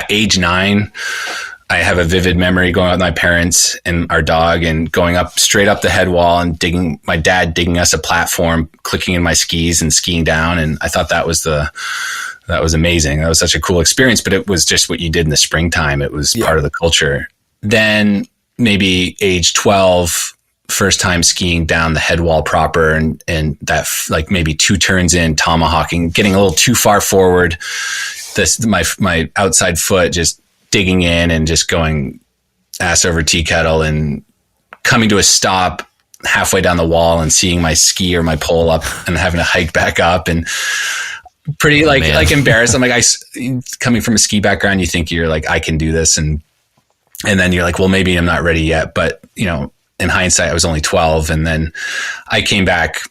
age 9, I have a vivid memory going out with my parents and our dog and going up straight up the head wall and my dad digging us a platform, clicking in my skis and skiing down. And I thought that was amazing. That was such a cool experience, but it was just what you did in the springtime. It was part of the culture. Then maybe age 12, first time skiing down the head wall proper, and that like maybe 2 turns in, tomahawking, getting a little too far forward. My outside foot just digging in and just going ass over tea kettle, and coming to a stop halfway down the wall and seeing my ski or my pole up and having to hike back up, and pretty like embarrassed. I'm like, coming from a ski background, you think you're like, I can do this. And then you're like, well, maybe I'm not ready yet. But in hindsight, I was only 12. And then I came back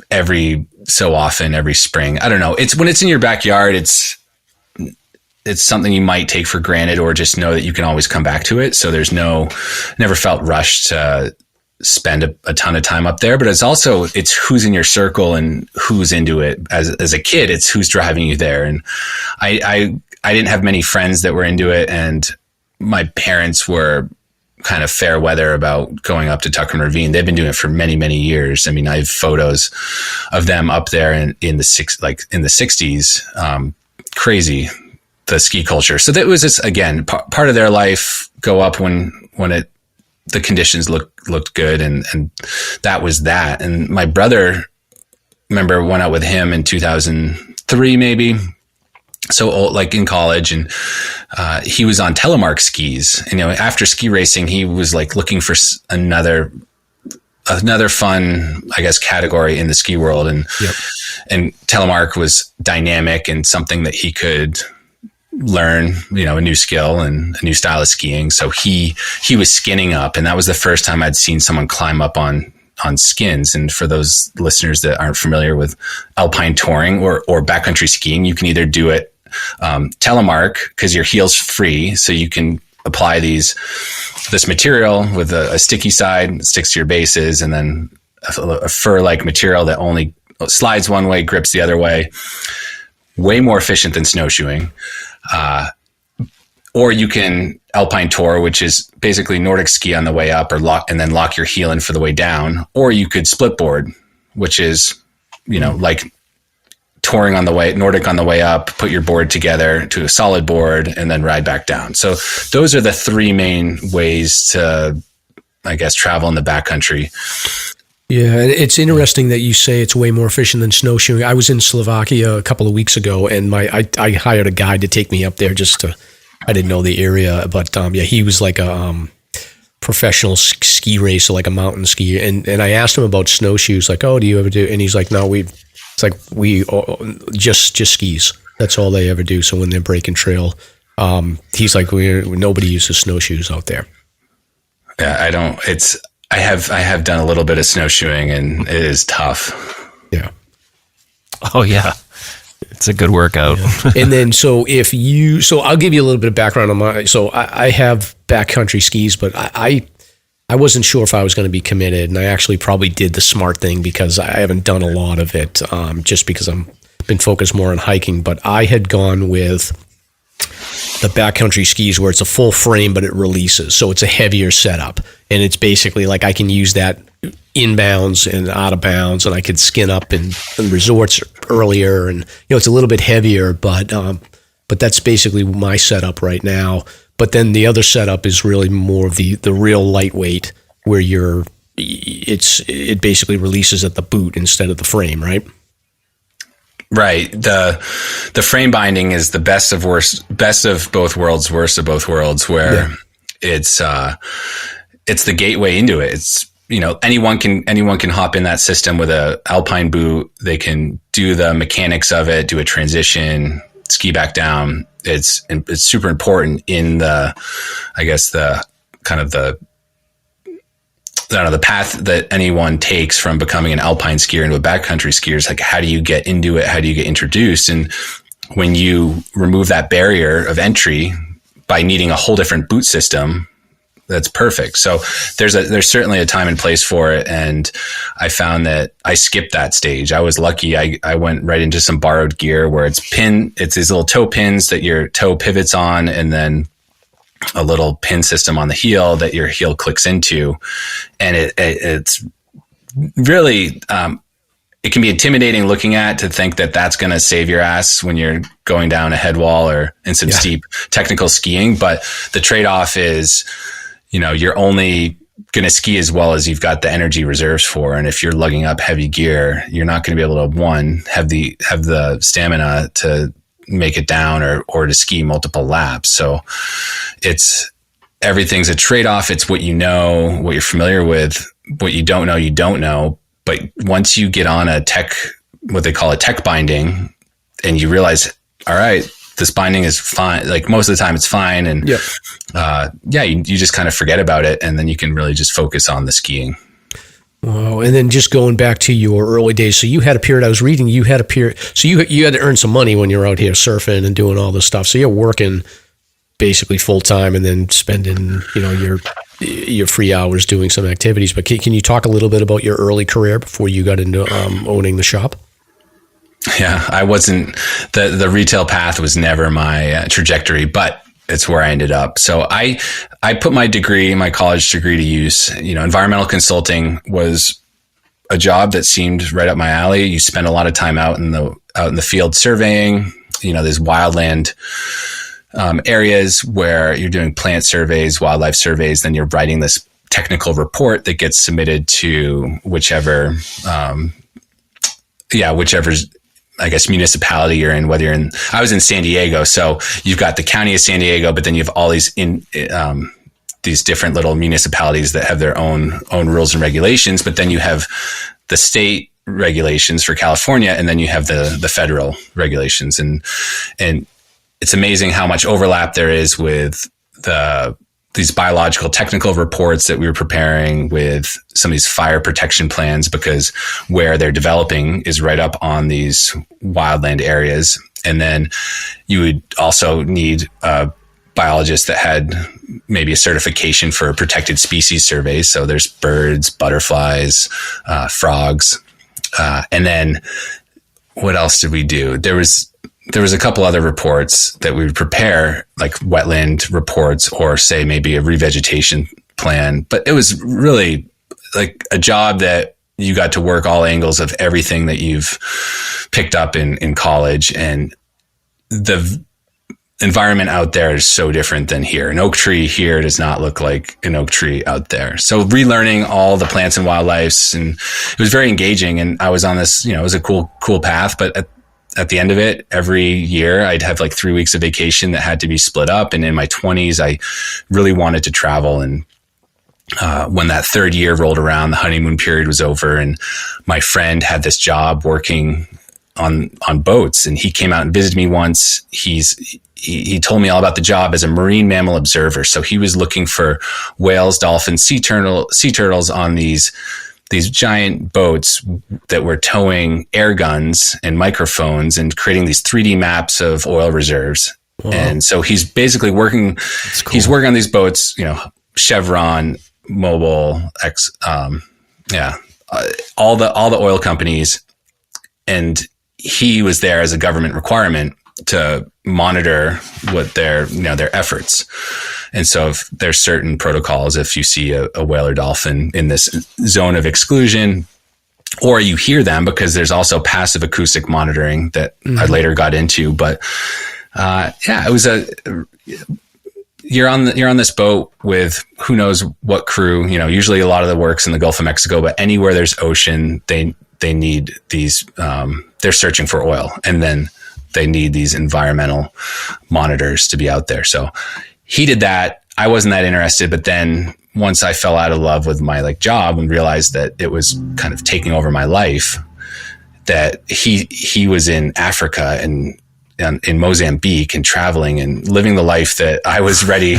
every so often, every spring. I don't know. It's when it's in your backyard, it's something you might take for granted, or just know that you can always come back to it. So there's never felt rushed to spend a ton of time up there, but it's who's in your circle and who's into it. As a kid, it's who's driving you there. And I didn't have many friends that were into it, and my parents were kind of fair weather about going up to Tuckerman Ravine. They've been doing it for many, many years. I mean, I have photos of them up there in the 60s. Crazy, the ski culture. So that was just, again, part of their life. Go up when the conditions looked good, and that was that. And my brother, remember, went out with him in 2003 maybe. So old, like in college, and he was on telemark skis. And, after ski racing, he was like looking for another fun, I guess, category in the ski world. And telemark was dynamic and something that he could learn, a new skill and a new style of skiing. So he was skinning up, and that was the first time I'd seen someone climb up on skins. And for those listeners that aren't familiar with alpine touring or backcountry skiing, you can either do it telemark, because your heel's free, so you can apply this material with a sticky side, sticks to your bases, and then a fur-like material that only slides one way, grips the other way. Way more efficient than snowshoeing. Or you can alpine tour, which is basically Nordic ski on the way up, and then lock your heel in for the way down. Or you could split board, which is, like touring on the way, Nordic on the way up, put your board together to a solid board, and then ride back down. So those are the 3 main ways to, I guess, travel in the backcountry. Yeah, and it's interesting that you say it's way more efficient than snowshoeing. I was in Slovakia a couple of weeks ago, and I hired a guide to take me up there I didn't know the area, but he was like professional ski racer, like a mountain skier. And I asked him about snowshoes, like, oh, do you ever do? And he's like, no, we just skis. That's all they ever do. So when they're breaking trail, he's like, nobody uses snowshoes out there. Yeah, I have done a little bit of snowshoeing, and it is tough. Yeah. Oh yeah. It's a good workout. Yeah. And then, so I'll give you a little bit of background on I have backcountry skis, but I wasn't sure if I was going to be committed, and I actually probably did the smart thing because I haven't done a lot of it, just because I'm been focused more on hiking. But I had gone with the backcountry skis where it's a full frame, but it releases. So it's a heavier setup, and it's basically like I can use that inbounds and out of bounds, and I could skin up in resorts earlier, and it's a little bit heavier, but that's basically my setup right now. But then the other setup is really more of the real lightweight, where it basically releases at the boot instead of the frame, right? Right. The frame binding is the best of both worlds, worst of both worlds, where it's the gateway into it. It's, anyone can hop in that system with a alpine boot. They can do the mechanics of it, do a transition, ski back down. It's super important in the path that anyone takes from becoming an alpine skier into a backcountry skier. Is like, how do you get into it? How do you get introduced? And when you remove that barrier of entry by needing a whole different boot system, that's perfect. So there's certainly a time and place for it. And I found that I skipped that stage. I was lucky. I went right into some borrowed gear where it's these little toe pins that your toe pivots on, and then a little pin system on the heel that your heel clicks into. And it's really, it can be intimidating looking at, to think that that's going to save your ass when you're going down a head wall or in some steep technical skiing. But the trade-off is, you're only going to ski as well as you've got the energy reserves for. And if you're lugging up heavy gear, you're not going to be able to, have the stamina to make it down or to ski multiple laps. So everything's a trade-off. It's what what you're familiar with. What you don't know. But once you get on what they call a tech binding, and you realize, all right, this binding is fine. Like, most of the time it's fine. And you just kind of forget about it. And then you can really just focus on the skiing. Wow. And then just going back to your early days. So you had a period, I was reading, so you had to earn some money when you were out here surfing and doing all this stuff. So you're working basically full time and then spending, your free hours doing some activities. But can you talk a little bit about your early career before you got into owning the shop? Yeah, I wasn't, the retail path was never my trajectory, but it's where I ended up. So I put my college degree to use. Environmental consulting was a job that seemed right up my alley. You spend a lot of time out in the field surveying, there's wildland areas where you're doing plant surveys, wildlife surveys, then you're writing this technical report that gets submitted to whichever I guess municipality you're in, I was in San Diego. So you've got the county of San Diego, but then you have all these these different little municipalities that have their own rules and regulations. But then you have the state regulations for California, and then you have the federal regulations. And it's amazing how much overlap there is with these biological technical reports that we were preparing with some of these fire protection plans, because where they're developing is right up on these wildland areas. And then you would also need a biologist that had maybe a certification for protected species surveys. So there's birds, butterflies, frogs. And then what else did we do? There was a couple other reports that we would prepare, like wetland reports, or say maybe a revegetation plan. But it was really like a job that you got to work all angles of everything that you've picked up in college. And the environment out there is so different than here. An oak tree here does not look like an oak tree out there. So relearning all the plants and wildlife, and it was very engaging. And I was on this, it was a cool path, but at the end of it, every year I'd have like 3 weeks of vacation that had to be split up. And in my 20s, I really wanted to travel. And when that third year rolled around, the honeymoon period was over, and my friend had this job working on boats, and he came out and visited me once. He told me all about the job as a marine mammal observer. So he was looking for whales, dolphins, sea turtles on these giant boats that were towing air guns and microphones and creating these 3D maps of oil reserves. Wow. And so he's basically working. Cool. He's working on these boats, Chevron, Mobil, all the oil companies, and he was there as a government requirement to monitor what their efforts. And so if there's certain protocols, if you see a whale or dolphin in this zone of exclusion, or you hear them, because there's also passive acoustic monitoring that I later got into. But it was you're on this boat with who knows what crew. Usually a lot of the work's in the Gulf of Mexico, but anywhere there's ocean, they need these. They're searching for oil, and then they need these environmental monitors to be out there. So he did that. I wasn't that interested, but then once I fell out of love with my job and realized that it was kind of taking over my life, that he was in Africa and in Mozambique and traveling and living the life that I was ready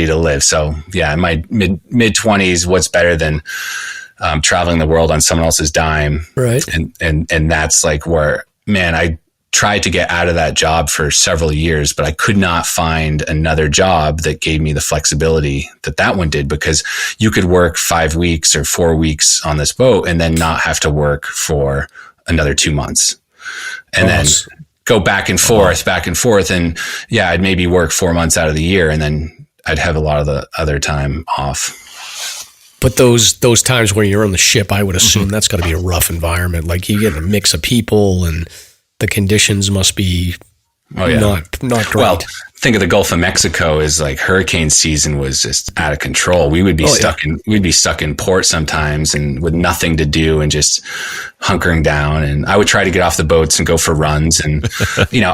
to live. So yeah, in my mid 20s, what's better than traveling the world on someone else's dime? Right. And that's where, man, I tried to get out of that job for several years, but I could not find another job that gave me the flexibility that one did, because you could work 5 weeks or 4 weeks on this boat and then not have to work for another 2 months, and then go back and forth. And yeah, I'd maybe work 4 months out of the year, and then I'd have a lot of the other time off. But those times where you're on the ship, I would assume that's got to be a rough environment. You get a mix of people, and the conditions must be not great. Well, think of the Gulf of Mexico as hurricane season was just out of control. We would be we'd be stuck in port sometimes and with nothing to do and just hunkering down. And I would try to get off the boats and go for runs. And,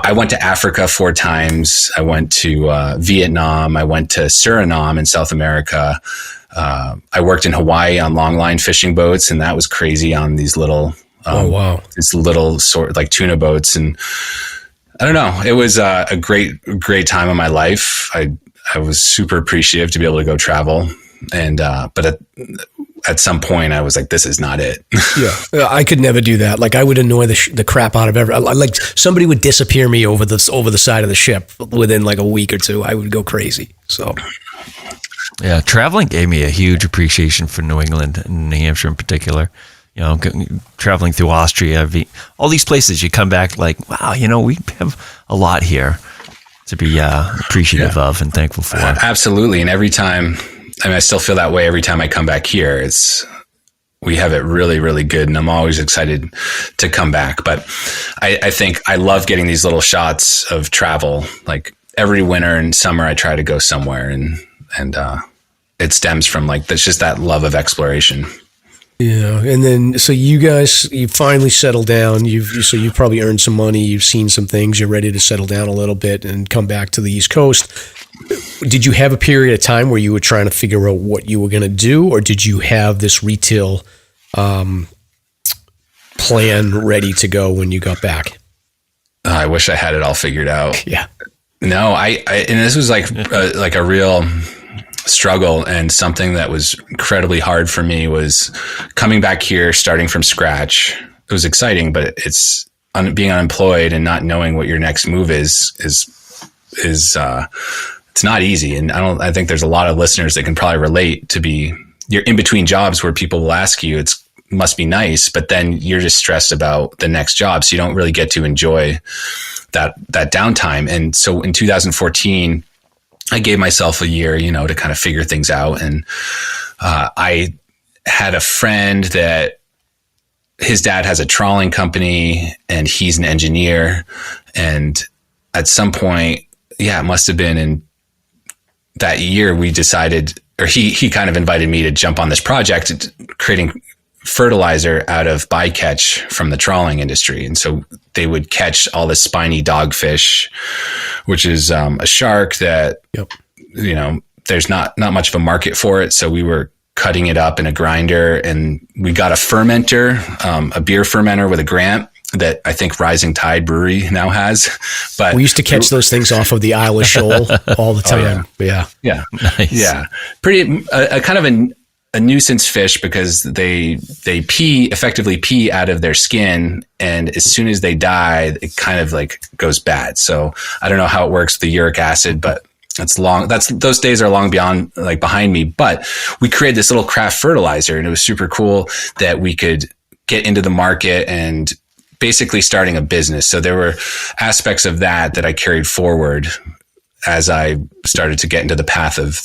I went to Africa 4 times. I went to Vietnam. I went to Suriname in South America. I worked in Hawaii on long line fishing boats, and that was crazy on these little, these little sort tuna boats. And I don't know, it was a great time of my life. I was super appreciative to be able to go travel. And, but at some point I was like, this is not it. Yeah. I could never do that. I would annoy the crap out of everyone. Somebody would disappear me over the side of the ship within a week or two. I would go crazy. So. Yeah, traveling gave me a huge appreciation for New England and New Hampshire in particular. Traveling through Austria, all these places, you come back wow, we have a lot here to be appreciative of and thankful for. Absolutely. And every time, I still feel that way every time I come back here. We have it really, really good, and I'm always excited to come back. But I think I love getting these little shots of travel. Every winter and summer, I try to go somewhere, and it stems from that's just that love of exploration. Yeah, and then so you guys, you finally settled down. You've probably earned some money. You've seen some things. You're ready to settle down a little bit and come back to the East Coast. Did you have a period of time where you were trying to figure out what you were going to do, or did you have this retail plan ready to go when you got back? I wish I had it all figured out. Yeah. No, and this was a real struggle, and something that was incredibly hard for me was coming back here, starting from scratch. It was exciting, but it's being unemployed and not knowing what your next move is it's not easy. And I think there's a lot of listeners that can probably relate to you're in between jobs where people will ask you, it must be nice, but then you're just stressed about the next job. So you don't really get to enjoy that downtime. And so in 2014, I gave myself a year, to kind of figure things out. And I had a friend that his dad has a trawling company, and he's an engineer. And at some point, it must have been in that year, we decided, or he kind of invited me to jump on this project, creating fertilizer out of bycatch from the trawling industry. And so they would catch all this spiny dogfish, which is a shark that, there's not much of a market for it. So we were cutting it up in a grinder, and we got a fermenter, a beer fermenter with a grant that I think Rising Tide Brewery now has. But we used to catch those things off of the Isla Shoal all the time. Oh, yeah. Nice. Yeah. Pretty, a kind of a nuisance fish because they effectively pee out of their skin, and as soon as they die, it kind of like goes bad. So I don't know how it works with the uric acid, but those days are long behind me. But we created this little craft fertilizer, and it was super cool that we could get into the market and basically starting a business. So there were aspects of that I carried forward as I started to get into the path of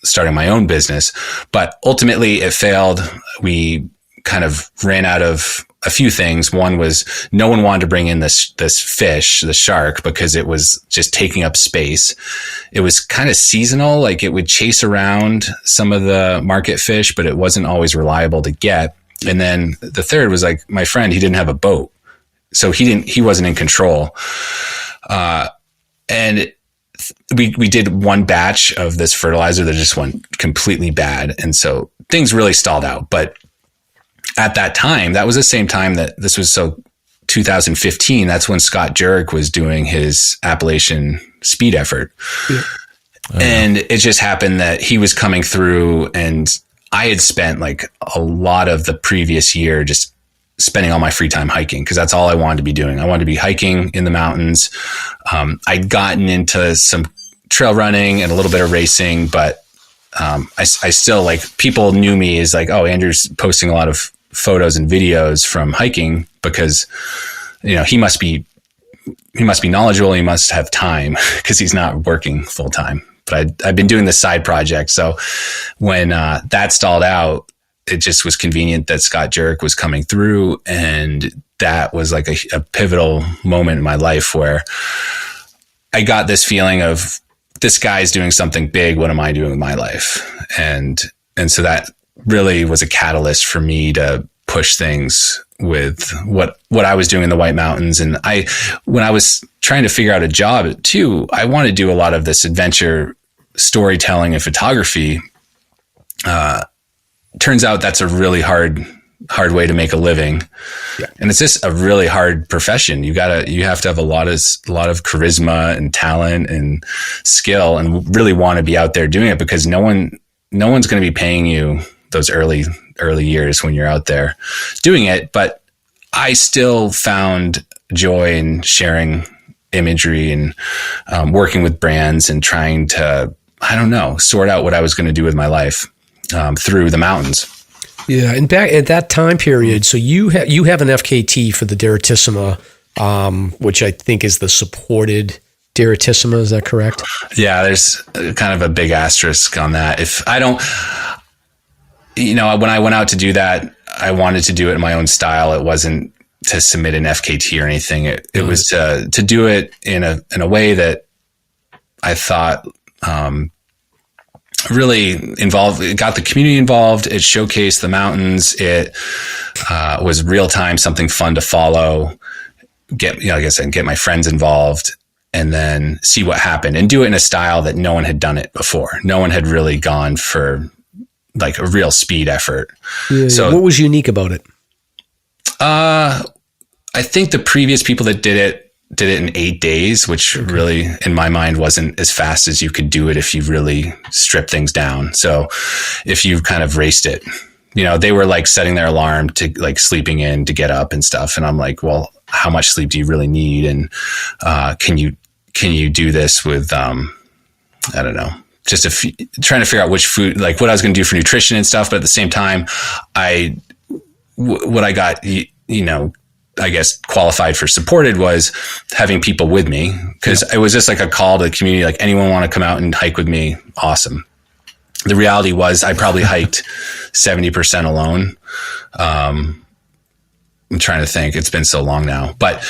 starting my own business. But ultimately it failed. We kind of ran out of a few things. One was no one wanted to bring in this fish, the shark, because it was just taking up space. It was kind of seasonal. Like it would chase around some of the market fish, but it wasn't always reliable to get. And then the third was like my friend, he didn't have a boat. So he wasn't in control. And we did one batch of this fertilizer that just went completely bad. And so things really stalled out. But at that time, that was the same time that this was 2015. That's when Scott Jurek was doing his Appalachian speed effort. Yeah. And it just happened that he was coming through, and I had spent like a lot of the previous year just spending all my free time hiking, because that's all I wanted to be doing. I wanted to be hiking in the mountains. I'd gotten into some trail running and a little bit of racing, but I still, like, people knew me as like, oh, Andrew's posting a lot of photos and videos from hiking because, you know, he must be knowledgeable. He must have time because he's not working full time. But I've been doing this side project. So when that stalled out, it just was convenient that Scott Jurek was coming through. And that was like a pivotal moment in my life where I got this feeling of, this guy's doing something big. What am I doing with my life? And so that really was a catalyst for me to push things with what I was doing in the White Mountains. And when I was trying to figure out a job too, I wanted to do a lot of this adventure storytelling and photography. Turns out that's a really hard way to make a living. Yeah. And it's just a really hard profession. You have to have a lot of charisma and talent and skill, and really want to be out there doing it, because no one's going to be paying you those early years when you're out there doing it. But I still found joy in sharing imagery and working with brands and trying to, I don't know, sort out what I was going to do with my life through the mountains. Yeah, and back at that time period, so you have an FKT for the Deratissima, which I think is the supported Deratissima. Is that correct? Yeah, there's kind of a big asterisk on that. If I don't, when I went out to do that, I wanted to do it in my own style. It wasn't to submit an FKT or anything. It was to do it in a way that I thought really involved. It got the community involved. It showcased the mountains. It was real time, something fun to follow. Like I said, get my friends involved, and then see what happened, and do it in a style that no one had done it before. No one had really gone for like a real speed effort. Yeah, so what was unique about it? I think the previous people that did it in 8 days, which really in my mind wasn't as fast as you could do it if you really strip things down. So if you kind of raced it, they were like setting their alarm to like sleeping in to get up and stuff. And I'm like, well, how much sleep do you really need? And can you do this with, I don't know, just trying to figure out which food, like what I was going to do for nutrition and stuff. But at the same time, what I got, I guess qualified for supported was having people with me, because it was just like a call to the community. Like, anyone want to come out and hike with me? Awesome. The reality was I probably hiked 70% alone. I'm trying to think, it's been so long now, but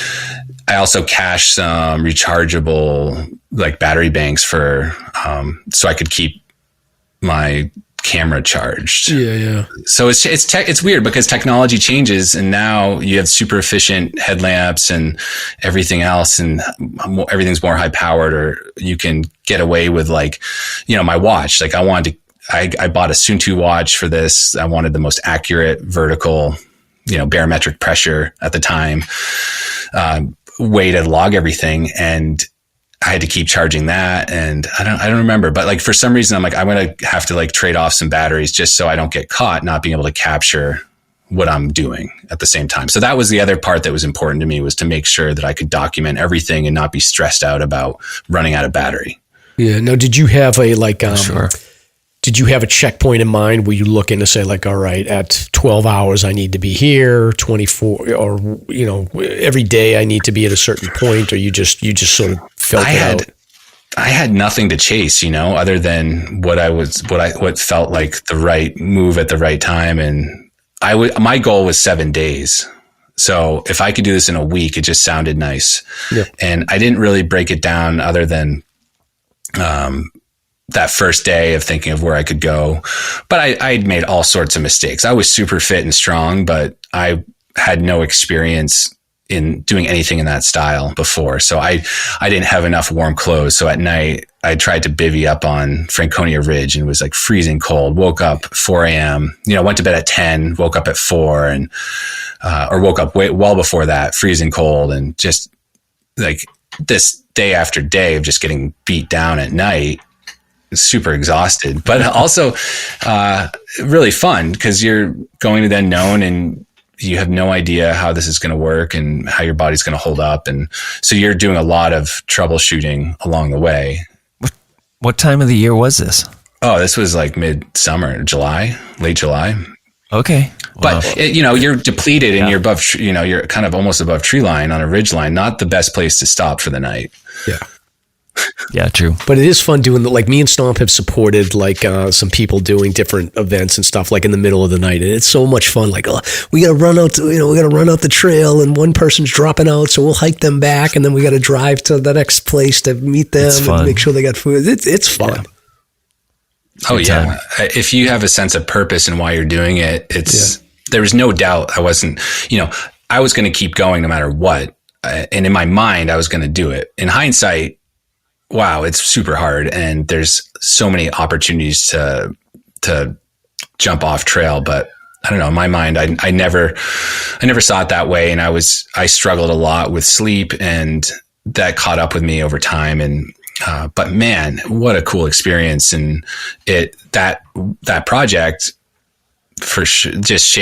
I also cached some rechargeable like battery banks for, so I could keep my camera charged. Yeah. So it's weird because technology changes, and now you have super efficient headlamps and everything else, and everything's more high powered, or you can get away with like, my watch. Like I I bought a Suntu watch for this. I wanted the most accurate vertical, barometric pressure at the time, way to log everything. And I had to keep charging that. And I don't remember, but like, for some reason, I'm like, I'm going to have to like trade off some batteries just so I don't get caught not being able to capture what I'm doing at the same time. So that was the other part that was important to me, was to make sure that I could document everything and not be stressed out about running out of battery. Yeah. Now, did you have did you have a checkpoint in mind where you look in to say like, all right, at 12 hours, I need to be here, 24, or, every day I need to be at a certain point, or you just sort of felt it out? I had nothing to chase, other than what felt like the right move at the right time. And my goal was 7 days. So if I could do this in a week, it just sounded nice. Yeah. And I didn't really break it down other than, that first day of thinking of where I could go. But I'd made all sorts of mistakes. I was super fit and strong, but I had no experience in doing anything in that style before. So I didn't have enough warm clothes. So at night I tried to bivvy up on Franconia Ridge, and it was like freezing cold. Woke up 4 a.m., went to bed at 10, woke up at 4, and, or woke up well before that, freezing cold, and just like this day after day of just getting beat down at night. Super exhausted, but also really fun, because you're going to the unknown and you have no idea how this is going to work and how your body's going to hold up. And so you're doing a lot of troubleshooting along the way. What time of the year was this? Oh, this was like midsummer, late July. Okay. Wow. But you're depleted and you're above, you're kind of almost above tree line on a ridge line, not the best place to stop for the night. Yeah. Yeah, true. But it is fun doing like me and Stomp have supported some people doing different events and stuff like in the middle of the night, and it's so much fun. Like, we got to run out, we got to run out the trail, and one person's dropping out, so we'll hike them back, and then we got to drive to the next place to meet them and make sure they got food. It's fun. Yeah. Oh yeah. If you have a sense of purpose in why you're doing it, there was no doubt I wasn't, I was going to keep going no matter what. And in my mind, I was going to do it. In hindsight, wow, it's super hard. And there's so many opportunities to jump off trail. But I don't know, in my mind, I never saw it that way. And I struggled a lot with sleep, and that caught up with me over time. And, but man, what a cool experience. And that project for sure just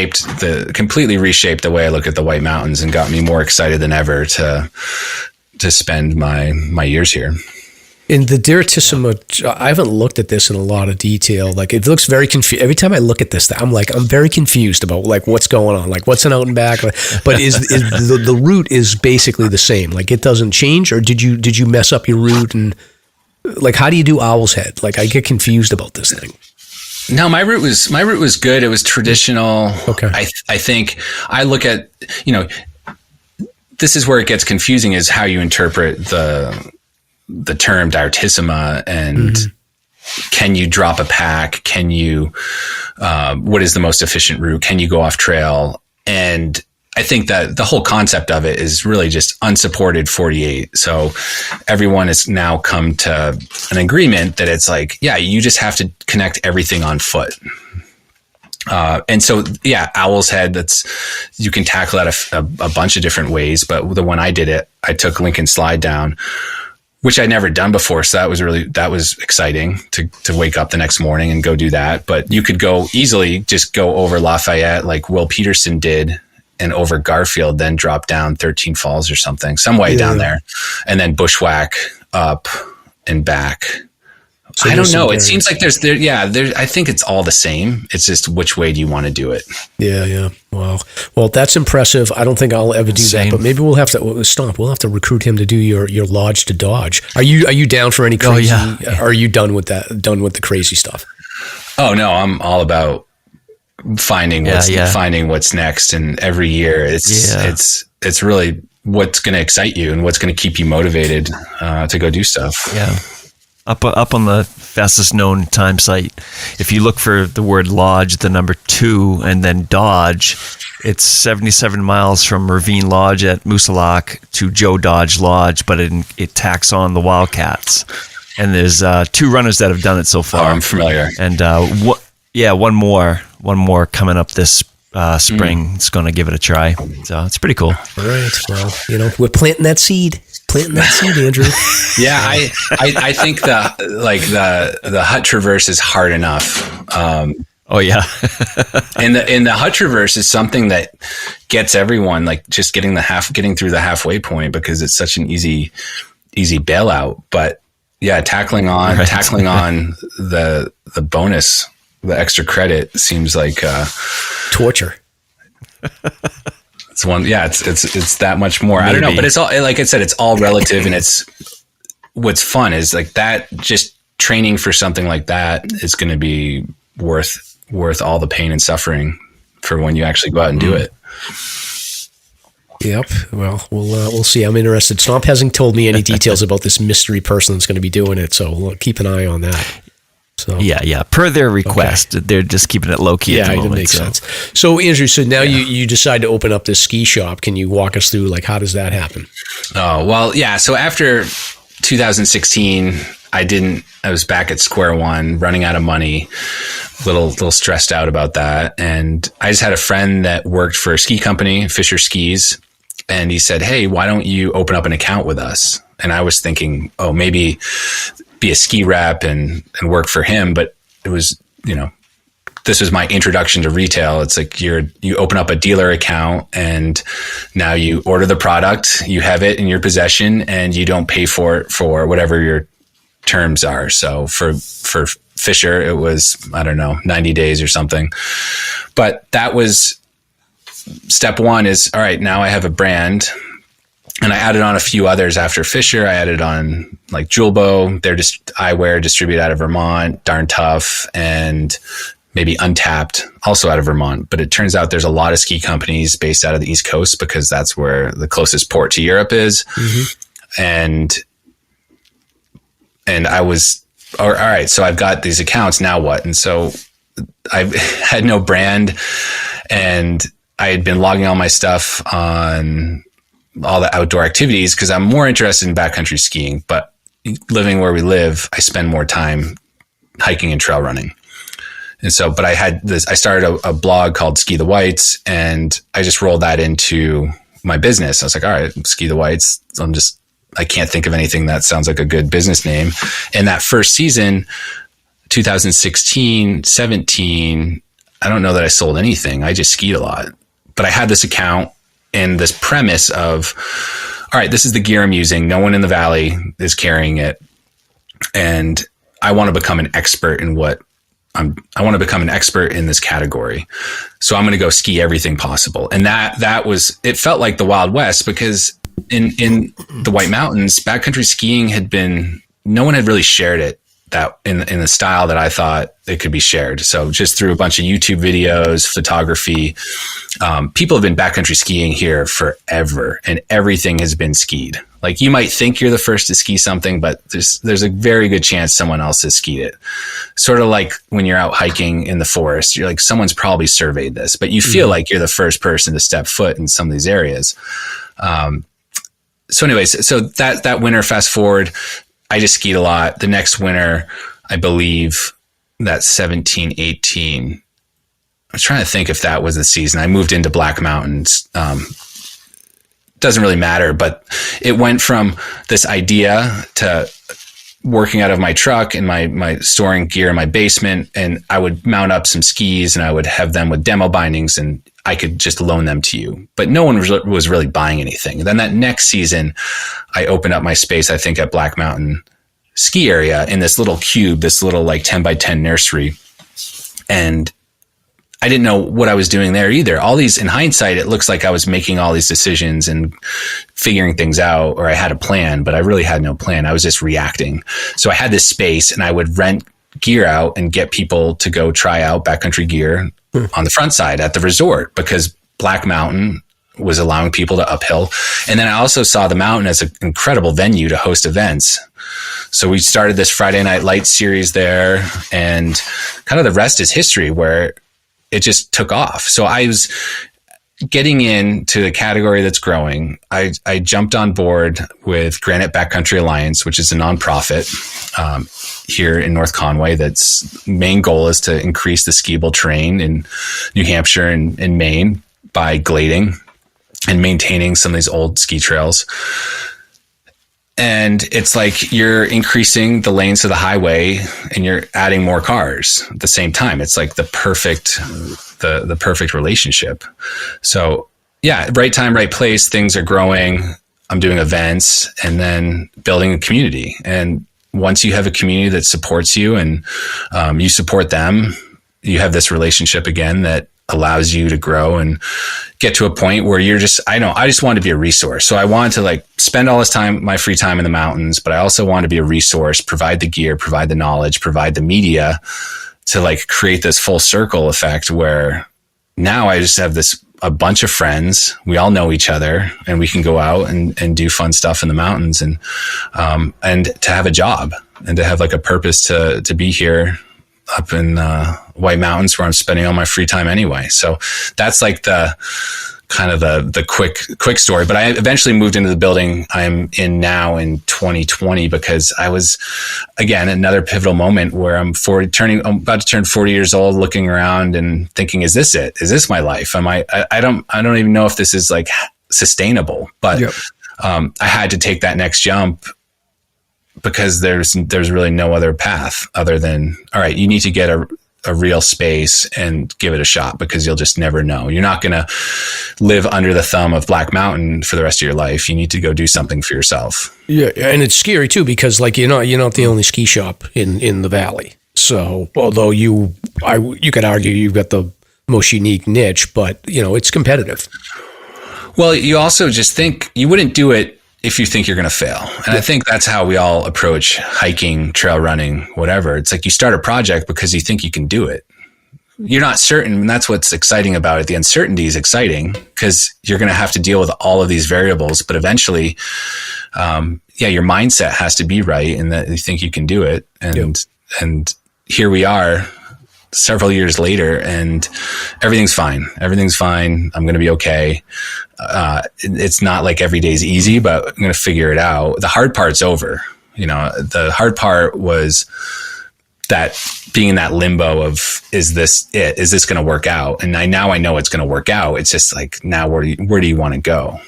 completely reshaped the way I look at the White Mountains and got me more excited than ever to spend my years here. In the Direttissima, I haven't looked at this in a lot of detail. Like, it looks very confused. Every time I look at this, I'm very confused about like what's going on, like what's an out and back. But is the route is basically the same? Like, it doesn't change, or did you mess up your route? And like, how do you do Owl's Head? Like, I get confused about this thing. No, my route was good. It was traditional. Okay. I think I look at, this is where it gets confusing, is how you interpret the term Direttissima, and can you drop a pack? Can you, what is the most efficient route? Can you go off trail? And I think that the whole concept of it is really just unsupported 48. So everyone has now come to an agreement that it's like, yeah, you just have to connect everything on foot. And so, yeah, Owl's Head, you can tackle that a bunch of different ways, but the one I did I took Lincoln Slide down, which I'd never done before. So that was exciting to wake up the next morning and go do that. But you could just go over Lafayette like Will Peterson did, and over Garfield, then drop down 13 Falls or something, some way down there, and then bushwhack up and back. So I don't know. It seems like I think it's all the same. It's just which way do you want to do it? Yeah. Well, that's impressive. I don't think I'll ever do that, but maybe we'll have to Stomp. We'll have to recruit him to do your Lodge to Dodge. Are you down for any crazy? Oh, yeah. Are you done with that? Done with the crazy stuff? Oh no, I'm all about finding what's next. And every year it's really what's going to excite you and what's going to keep you motivated to go do stuff. Yeah. Up on the fastest known time site, if you look for the word Lodge, the number 2, and then Dodge, it's 77 miles from Ravine Lodge at Moosilauke to Joe Dodge Lodge, but it tacks on the Wildcats. And there's 2 runners that have done it so far. Oh, I'm familiar. And one more coming up this spring. It's going to give it a try. So it's pretty cool. All right. Well, we're planting that seed. Andrew. Yeah, I think the hut traverse is hard enough. Oh yeah. and the hut traverse is something that gets everyone, like just getting through the halfway point, because it's such an easy bailout. But yeah, tackling on the bonus, the extra credit seems like torture. It's one. Yeah, it's that much more. Maybe. I don't know, but it's all, like I said, it's all relative, and it's what's fun is like that. Just training for something like that is going to be worth all the pain and suffering for when you actually go out and do it. Yep. Well, we'll see. I'm interested. Stomp hasn't told me any details about this mystery person that's going to be doing it, so we'll keep an eye on that. So yeah. Per their request, they're just keeping it low key at the moment. Yeah, it makes sense. So Andrew, now you decide to open up this ski shop. Can you walk us through how does that happen? Oh well, yeah. So after 2016, I was back at square one, running out of money, little stressed out about that, and I just had a friend that worked for a ski company, Fisher Skis, and he said, "Hey, why don't you open up an account with us?" And I was thinking, oh, maybe be a ski rep and work for him. But it was, this was my introduction to retail. It's like you open up a dealer account and now you order the product, you have it in your possession, and you don't pay for it for whatever your terms are. So for Fisher, it was, 90 days or something. But that was step one is, all right, now I have a brand. And I added on a few others after Fisher. I added on like Julbo. They're just eyewear distributed out of Vermont, Darn Tough, and maybe Untapped, also out of Vermont. But it turns out there's a lot of ski companies based out of the East Coast because that's where the closest port to Europe is. Mm-hmm. And I was, all right, so I've got these accounts, now what? And so I had no brand, and I had been logging all my stuff on all the outdoor activities because I'm more interested in backcountry skiing, but living where we live, I spend more time hiking and trail running. And so, but I started a blog called Ski the Whites, and I just rolled that into my business. I was like, all right, Ski the Whites. I can't think of anything that sounds like a good business name. And that first season, 2016, 17, I don't know that I sold anything. I just skied a lot, but I had this account and this premise of, all right, this is the gear I'm using. No one in the valley is carrying it. And I want to become an expert in I want to become an expert in this category. So I'm going to go ski everything possible. And that was, it felt like the Wild West because in the White Mountains, backcountry skiing no one had really shared it that in the style that I thought it could be shared. So just through a bunch of YouTube videos, photography, people have been backcountry skiing here forever, and everything has been skied. Like you might think you're the first to ski something, but there's a very good chance someone else has skied it. Sort of like when you're out hiking in the forest, you're like, someone's probably surveyed this, but you feel like you're the first person to step foot in some of these areas. So anyways, so that winter, fast forward, I just skied a lot. The next winter, I believe that 17, 18, I was trying to think if that was the season. I moved into Black Mountains. Doesn't really matter, but it went from this idea to working out of my truck and my storing gear in my basement. And I would mount up some skis and I would have them with demo bindings and I could just loan them to you, but no one was really buying anything. And then that next season, I opened up my space, I think at Black Mountain ski area in this little cube, this little like 10 by 10 nursery. And I didn't know what I was doing there either. All these, in hindsight, it looks like I was making all these decisions and figuring things out, or I had a plan, but I really had no plan. I was just reacting. So I had this space and I would rent gear out and get people to go try out backcountry gear on the front side at the resort because Black Mountain was allowing people to uphill. And then I also saw the mountain as an incredible venue to host events. So we started this Friday Night Lights series there, and kind of the rest is history where it just took off. So getting into a category that's growing, I jumped on board with Granite Backcountry Alliance, which is a nonprofit here in North Conway. That's main goal is to increase the skiable terrain in New Hampshire and Maine by glading and maintaining some of these old ski trails. And it's like you're increasing the lanes to the highway and you're adding more cars at the same time. It's like the perfect relationship. So yeah, right time, right place, things are growing. I'm doing events and then building a community. And once you have a community that supports you and you support them, you have this relationship again that allows you to grow and get to a point where you're just, I just wanted to be a resource. So I wanted to like spend all this time, my free time in the mountains, but I also want to be a resource, provide the gear, provide the knowledge, provide the media to like create this full circle effect where now I just have a bunch of friends. We all know each other and we can go out and do fun stuff in the mountains and to have a job and to have like a purpose to be here up in White Mountains where I'm spending all my free time anyway. So that's like the kind of the quick story. But I eventually moved into the building I'm in now in 2020 because I was, again, another pivotal moment where I'm about to turn 40 years old, looking around and thinking, is this it? Is this my life? I don't even know if this is like sustainable, but yep. I had to take that next jump because there's really no other path other than, all right, you need to get a real space and give it a shot because you'll just never know. You're not going to live under the thumb of Black Mountain for the rest of your life. You need to go do something for yourself. Yeah. And it's scary too, because like, you're not the only ski shop in the Valley. So although you could argue you've got the most unique niche, but it's competitive. Well, you also just think you wouldn't do it if you think you're going to fail. And I think that's how we all approach hiking, trail running, whatever. It's like you start a project because you think you can do it. You're not certain. And that's what's exciting about it. The uncertainty is exciting because you're going to have to deal with all of these variables. But eventually, your mindset has to be right and that you think you can do it. And here we are several years later and everything's fine. Everything's fine. I'm going to be okay. It's not like every day's easy, but I'm going to figure it out. The hard part's over. The hard part was that being in that limbo of, is this it? Is this going to work out? And now I know it's going to work out. It's just like, now where do you want to go?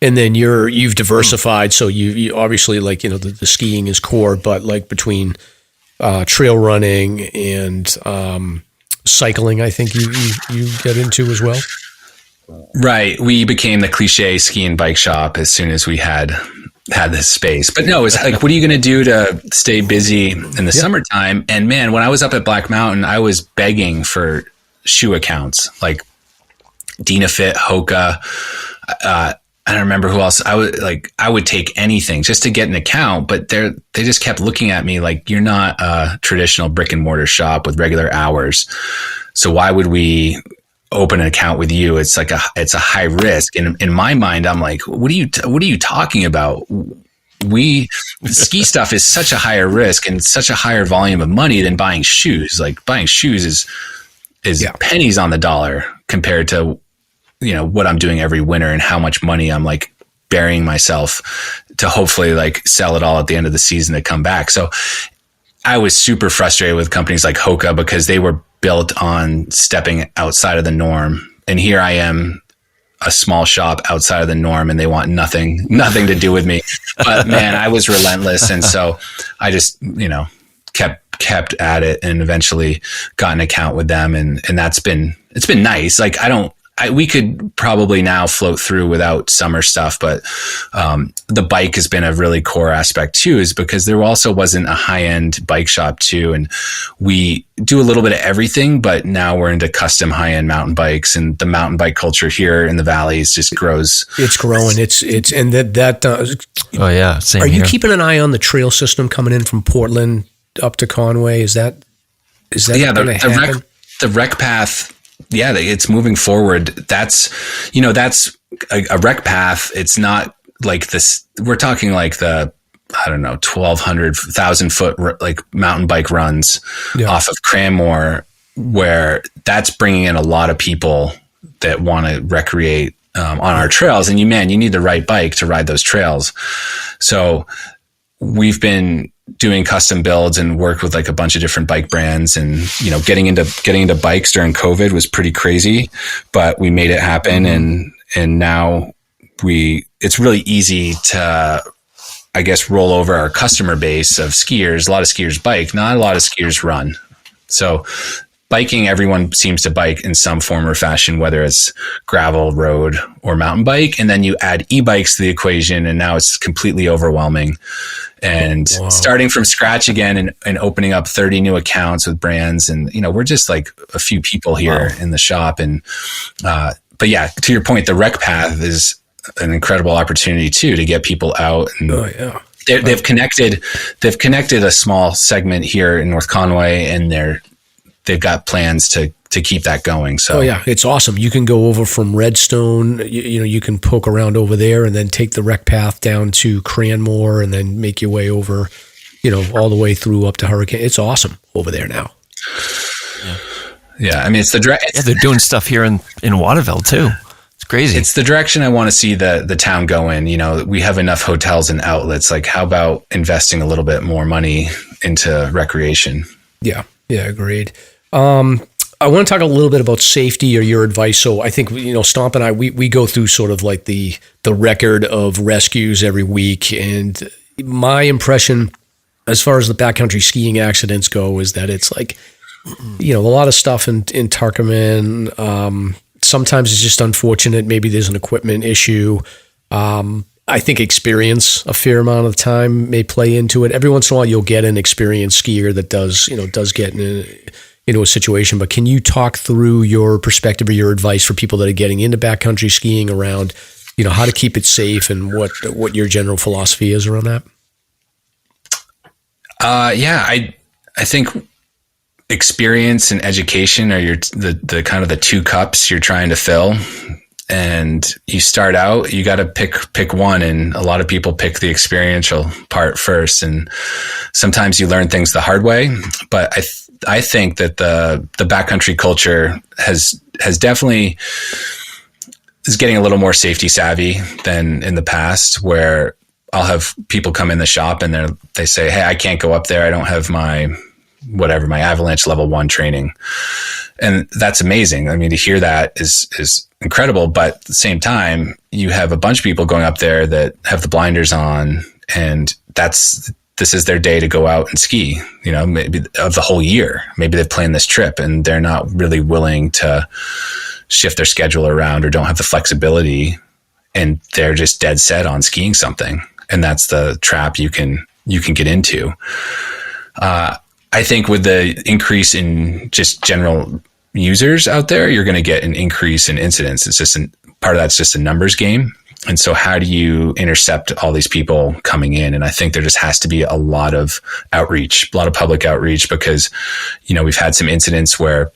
And then you've diversified. So you obviously the skiing is core, but like between trail running and cycling, I think you get into as well. Right. We became the cliche ski and bike shop as soon as we had this space. But no, it's like, what are you going to do to stay busy in the summertime? And man, when I was up at Black Mountain, I was begging for shoe accounts like Dynafit, Hoka. I don't remember who else. I would take anything just to get an account, but they just kept looking at me like, you're not a traditional brick and mortar shop with regular hours. So why would we open an account with you? It's like it's a high risk. And in my mind, I'm like, what are you talking about? Ski stuff is such a higher risk and such a higher volume of money than buying shoes. Like buying shoes is pennies on the dollar compared to, what I'm doing every winter and how much money I'm like burying myself to hopefully like sell it all at the end of the season to come back. So I was super frustrated with companies like Hoka because they were built on stepping outside of the norm. And here I am, a small shop outside of the norm, and they want nothing to do with me. But man, I was relentless. And so I just, kept at it and eventually got an account with them. And it's been nice. Like we could probably now float through without summer stuff, but the bike has been a really core aspect too, is because there also wasn't a high-end bike shop too. And we do a little bit of everything, but now we're into custom high-end mountain bikes, and the mountain bike culture here in the valleys just grows. It's growing. Oh yeah. Same Are you here. keeping an eye on the trail system coming in from Portland up to Conway? Is that going to happen? The rec path. Yeah, it's moving forward. That's a rec path. It's not like this. We're talking like the, 1,200, 1,000 foot like mountain bike runs off of Cranmore, where that's bringing in a lot of people that want to recreate on our trails. And you need the right bike to ride those trails. So we've been doing custom builds and worked with like a bunch of different bike brands, and getting into bikes during COVID was pretty crazy, but we made it happen. And now it's really easy to, I guess, roll over our customer base of skiers. A lot of skiers bike, not a lot of skiers run. So biking, everyone seems to bike in some form or fashion, whether it's gravel, road, or mountain bike. And then you add e-bikes to the equation, and now it's completely overwhelming. And starting from scratch again and opening up 30 new accounts with brands. And, we're just like a few people here in the shop. And, but yeah, to your point, the rec path is an incredible opportunity too, to get people out. And they've connected a small segment here in North Conway, and they've got plans to keep that going. So it's awesome. You can go over from Redstone, you can poke around over there and then take the rec path down to Cranmore and then make your way over, all the way through up to Hurricane. It's awesome over there now. Yeah. I mean, it's they're doing stuff here in Waterville too. It's crazy. It's the direction I want to see the town go in. We have enough hotels and outlets. Like, how about investing a little bit more money into recreation? Yeah. Yeah. Agreed. I want to talk a little bit about safety or your advice. So I think, Stomp and I, we go through sort of like the record of rescues every week. And my impression as far as the backcountry skiing accidents go is that it's like, a lot of stuff in Tarkaman. Sometimes it's just unfortunate. Maybe there's an equipment issue. I think experience a fair amount of the time may play into it. Every once in a while you'll get an experienced skier that does get into a situation. But can you talk through your perspective or your advice for people that are getting into backcountry skiing around, how to keep it safe and what your general philosophy is around that? I think experience and education are the kind of the two cups you're trying to fill. And you start out, you got to pick one. And a lot of people pick the experiential part first. And sometimes you learn things the hard way. But I think that the backcountry culture has definitely is getting a little more safety savvy than in the past, where I'll have people come in the shop and they say, "Hey, I can't go up there. I don't have my avalanche level 1 training." And that's amazing. I mean, to hear that is incredible. But at the same time, you have a bunch of people going up there that have the blinders on, and this is their day to go out and ski, maybe of the whole year. Maybe they've planned this trip and they're not really willing to shift their schedule around or don't have the flexibility, and they're just dead set on skiing something. And that's the trap you can get into. I think with the increase in just general users out there, you're going to get an increase in incidents. It's just part of that's just a numbers game. And so how do you intercept all these people coming in? And I think there just has to be a lot of outreach, a lot of public outreach, because, we've had some incidents where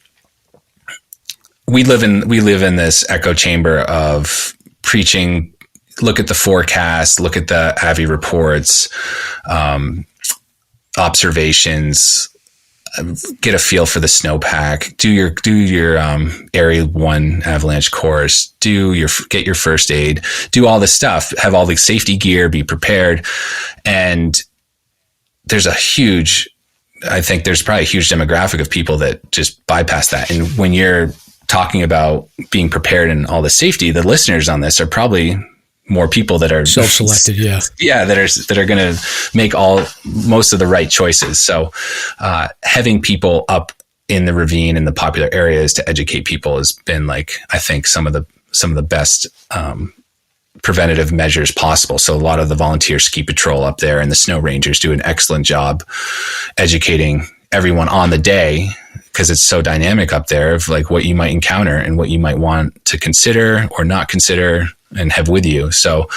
we live in this echo chamber of preaching, look at the forecast, look at the AVI reports, observations, get a feel for the snowpack, do your Area 1 avalanche course, get your first aid, do all this stuff, have all the safety gear, be prepared. And I think there's probably a huge demographic of people that just bypass that. And when you're talking about being prepared and all the safety, the listeners on this are probably more people that are self-selected. that are going to make most of the right choices. So, having people up in the ravine in the popular areas to educate people has been I think some of the best, preventative measures possible. So a lot of the volunteer ski patrol up there and the snow rangers do an excellent job educating everyone on the day, because it's so dynamic up there, of what you might encounter and what you might want to consider or not consider and have with you. So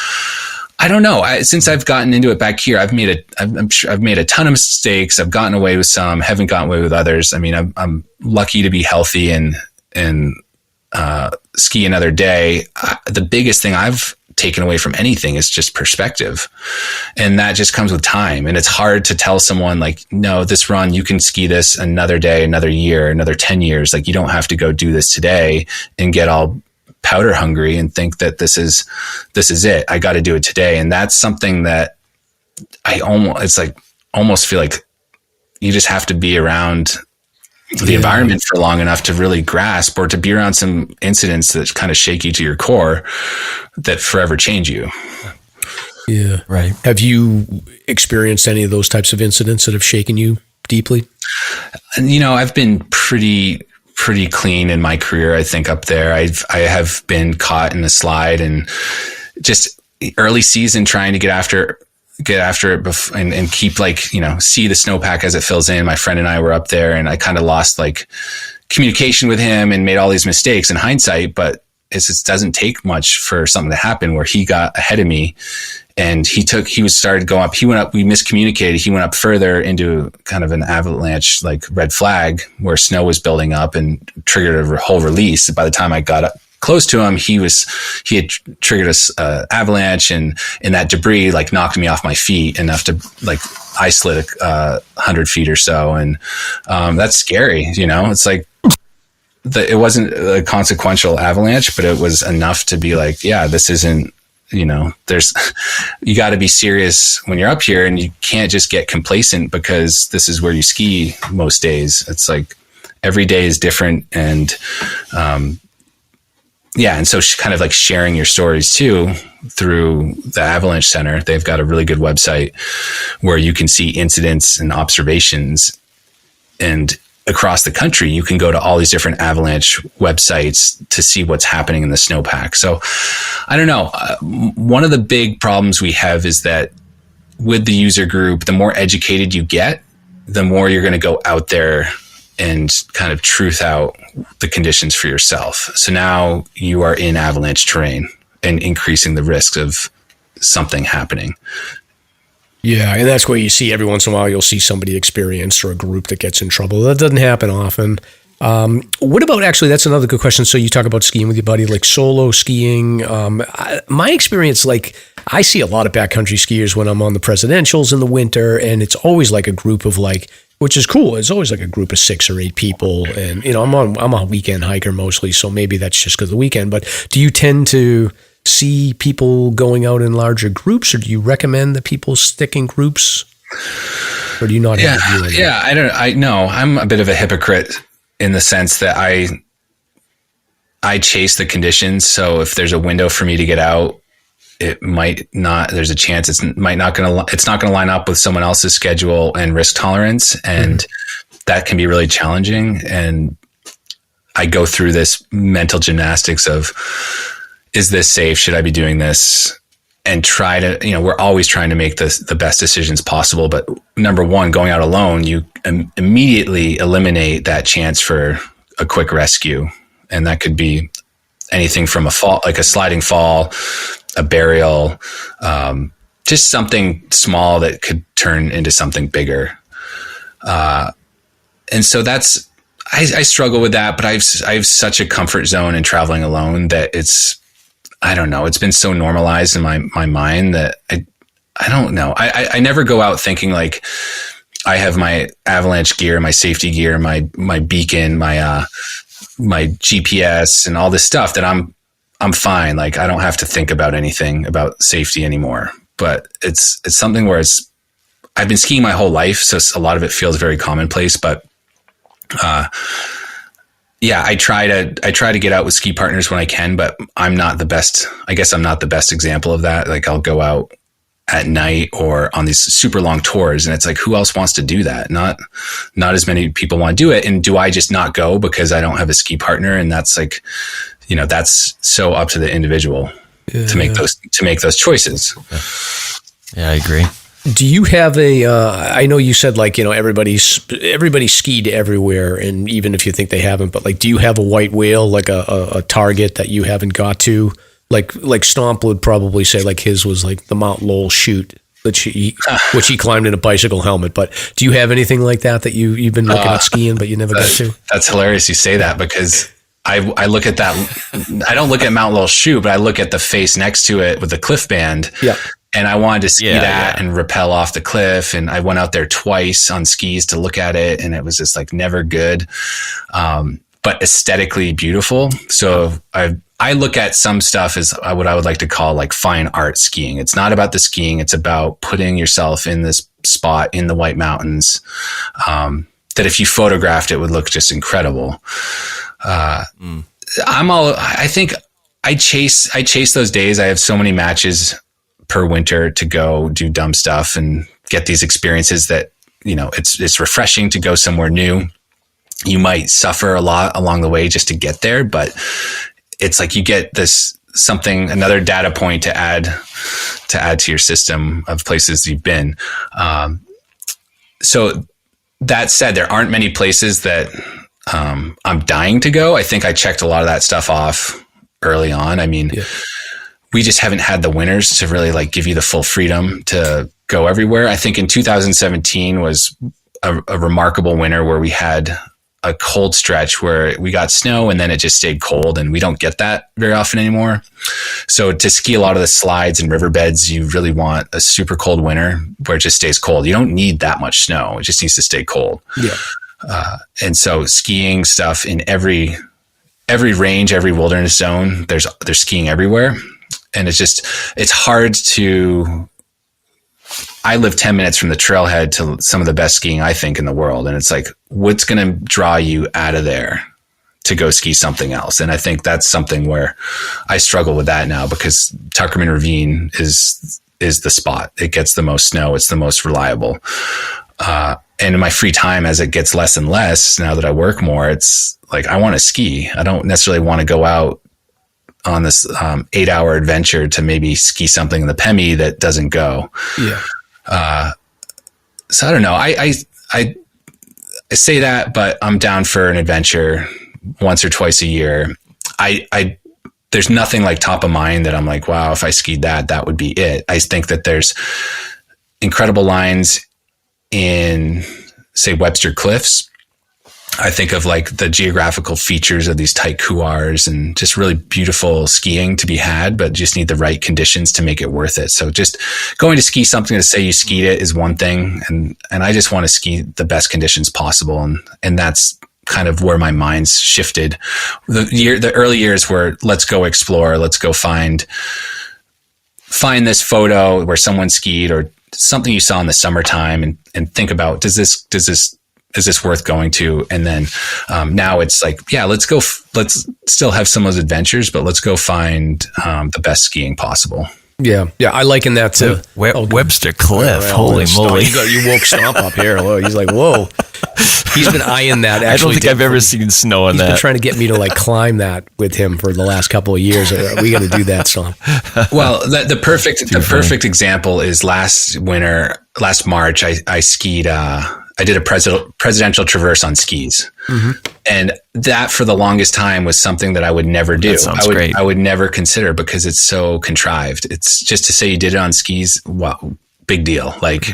I don't know. Since I've gotten into it back here, I've made a ton of mistakes. I've gotten away with some, haven't gotten away with others. I mean, I'm lucky to be healthy and ski another day. The biggest thing I've taken away from anything is just perspective. And that just comes with time. And it's hard to tell someone no, this run, you can ski this another day, another year, another 10 years. You don't have to go do this today and get all powder hungry and think that this is it. I got to do it today. And that's something that I almost feel like you just have to be around the environment for long enough to really grasp, or to be around some incidents that kind of shake you to your core that forever change you. Yeah. Right. Have you experienced any of those types of incidents that have shaken you deeply? And, I've been pretty clean in my career. I think up there, I have been caught in a slide and just early season trying to get after it and keep see the snowpack as it fills in. My friend and I were up there, and I kind of lost communication with him and made all these mistakes in hindsight, but it just doesn't take much for something to happen where he got ahead of me and started going up. He went up, we miscommunicated. He went up further into kind of an avalanche, red flag, where snow was building up and triggered a whole release. By the time I got up close to him, he had triggered a avalanche, and that debris knocked me off my feet enough to I slid 100 feet or so. And that's scary. It's it wasn't a consequential avalanche, but it was enough to be this isn't, you got to be serious when you're up here, and you can't just get complacent because this is where you ski most days. It's every day is different. And, and so kind of sharing your stories too through the Avalanche Center. They've got a really good website where you can see incidents and observations, and across the country, you can go to all these different avalanche websites to see what's happening in the snowpack. So I don't know. One of the big problems we have is that with the user group, the more educated you get, the more you're going to go out there and kind of truth out the conditions for yourself. So now you are in avalanche terrain and increasing the risk of something happening. Yeah, and that's where you see every once in a while you'll see somebody experienced or a group that gets in trouble. That doesn't happen often. What about, actually, that's another good question. So you talk about skiing with your buddy, solo skiing. My experience, I see a lot of backcountry skiers when I'm on the presidentials in the winter, and it's always a group of which is cool. It's always a group of 6 or 8 people. And, I'm a weekend hiker mostly, so maybe that's just because of the weekend. But do you tend to see people going out in larger groups, or do you recommend that people stick in groups, or do you not? I know I'm a bit of a hypocrite in the sense that I chase the conditions. So if there's a window for me to get out, it might not, there's a chance it's not going to line up with someone else's schedule and risk tolerance. And that can be really challenging. And I go through this mental gymnastics of, is this safe? Should I be doing this? And try to, we're always trying to make the best decisions possible. But number one, going out alone, you immediately eliminate that chance for a quick rescue. And that could be anything from a fall, a sliding fall, a burial, just something small that could turn into something bigger. And so that's, I struggle with that, but I have such a comfort zone in traveling alone that I don't know. It's been so normalized in my mind that I don't know. I never go out thinking I have my avalanche gear, my safety gear, my beacon, my GPS and all this stuff that I'm fine. I don't have to think about anything about safety anymore, but it's something where I've been skiing my whole life. So a lot of it feels very commonplace, but, I try to get out with ski partners when I can, but I'm not the best. I guess I'm not the best example of that. I'll go out at night or on these super long tours, and it's who else wants to do that? Not as many people want to do it. And do I just not go because I don't have a ski partner? And that's that's so up to the individual to make those choices. Yeah, I agree. Do you have I know you said everybody skied everywhere, and even if you think they haven't, but do you have a white whale, a target that you haven't got to? Like Stomp would probably say his was the Mount Lowell chute, which he climbed in a bicycle helmet. But do you have anything like that you've been looking at skiing, but you never got to? That's hilarious you say that, because I look at that. I don't look at Mount Lowell chute, but I look at the face next to it with the cliff band. Yeah. And I wanted to ski and rappel off the cliff. And I went out there twice on skis to look at it. And it was just never good. but aesthetically beautiful. So I look at some stuff as what I would like to call like fine art skiing. It's not about the skiing. It's about putting yourself in this spot in the White Mountains, that if you photographed it would look just incredible. I think I chase those days. I have so many matches per winter to go do dumb stuff and get these experiences that, it's refreshing to go somewhere new. You might suffer a lot along the way just to get there, but it's like you get another data point to add to your system of places you've been. So that said, there aren't many places that I'm dying to go. I think I checked a lot of that stuff off early on. I mean, we just haven't had the winters to really like give you the full freedom to go everywhere. I think in 2017 was a remarkable winter where we had a cold stretch where we got snow and then it just stayed cold, and we don't get that very often anymore. So to ski a lot of the slides and riverbeds, you really want a super cold winter where it just stays cold. You don't need that much snow. It just needs to stay cold. Yeah. And so skiing stuff in every range, every wilderness zone, there's skiing everywhere. And it's hard to, I live 10 minutes from the trailhead to some of the best skiing, I think, in the world. And it's like, what's going to draw you out of there to go ski something else? And I think that's something where I struggle with that now, because Tuckerman Ravine is the spot. It gets the most snow. It's the most reliable. And in my free time, as it gets less and less, now that I work more, it's like, I want to ski. I don't necessarily want to go out on this 8-hour adventure to maybe ski something in the Pemi that doesn't go. Yeah. So I don't know. I say that, but I'm down for an adventure once or twice a year. There's nothing like top of mind that I'm like, wow, if I skied that would be it. I think that there's incredible lines in, say, Webster Cliffs. I think of like the geographical features of these tight couloirs and just really beautiful skiing to be had, but just need the right conditions to make it worth it. So just going to ski something to say you skied it is one thing. And I just want to ski the best conditions possible. And that's kind of where my mind's shifted. The early years were, let's go explore, let's go find this photo where someone skied or something you saw in the summertime and think about, is this worth going to? And then now it's like, yeah, let's still have some of those adventures, but let's go find the best skiing possible. Yeah. I liken that to Webster Cliff. Holy moly. You woke Stomp up here. He's like, whoa. He's been eyeing that. I don't think I've ever seen snow on that. He's been trying to get me to like climb that with him for the last couple of years. We got to do that, Stomp. Well, the perfect example is last March, I skied, I did a presidential traverse on skis. Mm-hmm. And that for the longest time was something that I would never do. That sounds great. I would never consider, because it's so contrived. It's just to say you did it on skis. Wow, big deal. Like,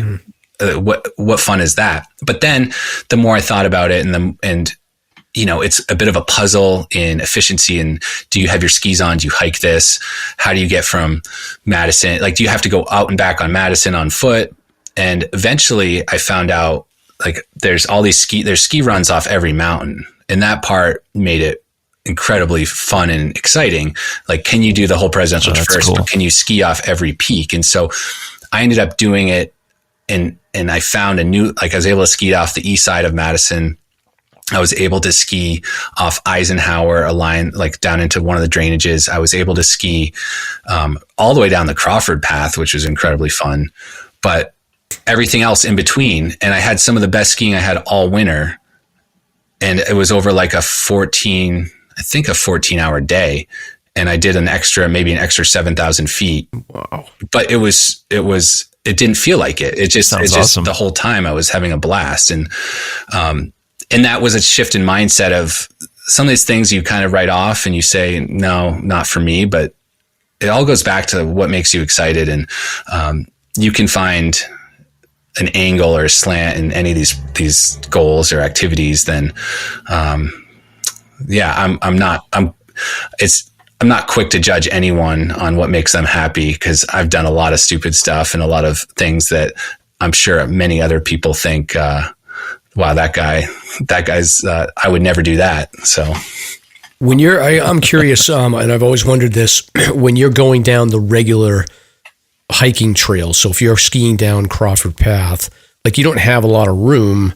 what fun is that? But then the more I thought about it and it's a bit of a puzzle in efficiency. And do you have your skis on? Do you hike this? How do you get from Madison? Like, do you have to go out and back on Madison on foot? And eventually I found out, like, there's all these ski runs off every mountain. And that part made it incredibly fun and exciting. Like, can you do the whole presidential traverse? Cool. But can you ski off every peak? And so I ended up doing it, and I found I was able to ski off the east side of Madison. I was able to ski off Eisenhower, a line like down into one of the drainages. I was able to ski all the way down the Crawford Path, which was incredibly fun. But everything else in between. And I had some of the best skiing I had all winter. And it was over like a 14-hour day. And I did maybe an extra 7,000 feet. Wow. But it didn't feel like it. It just awesome. The whole time I was having a blast. And that was a shift in mindset of some of these things you kind of write off and you say, no, not for me, but it all goes back to what makes you excited. And you can find an angle or a slant in any of these goals or activities, then, I'm not quick to judge anyone on what makes them happy, because I've done a lot of stupid stuff and a lot of things that I'm sure many other people think, wow, that guy's, I would never do that. So when I'm curious, and I've always wondered this, when you're going down the regular hiking trails, so if you're skiing down Crawford Path, like you don't have a lot of room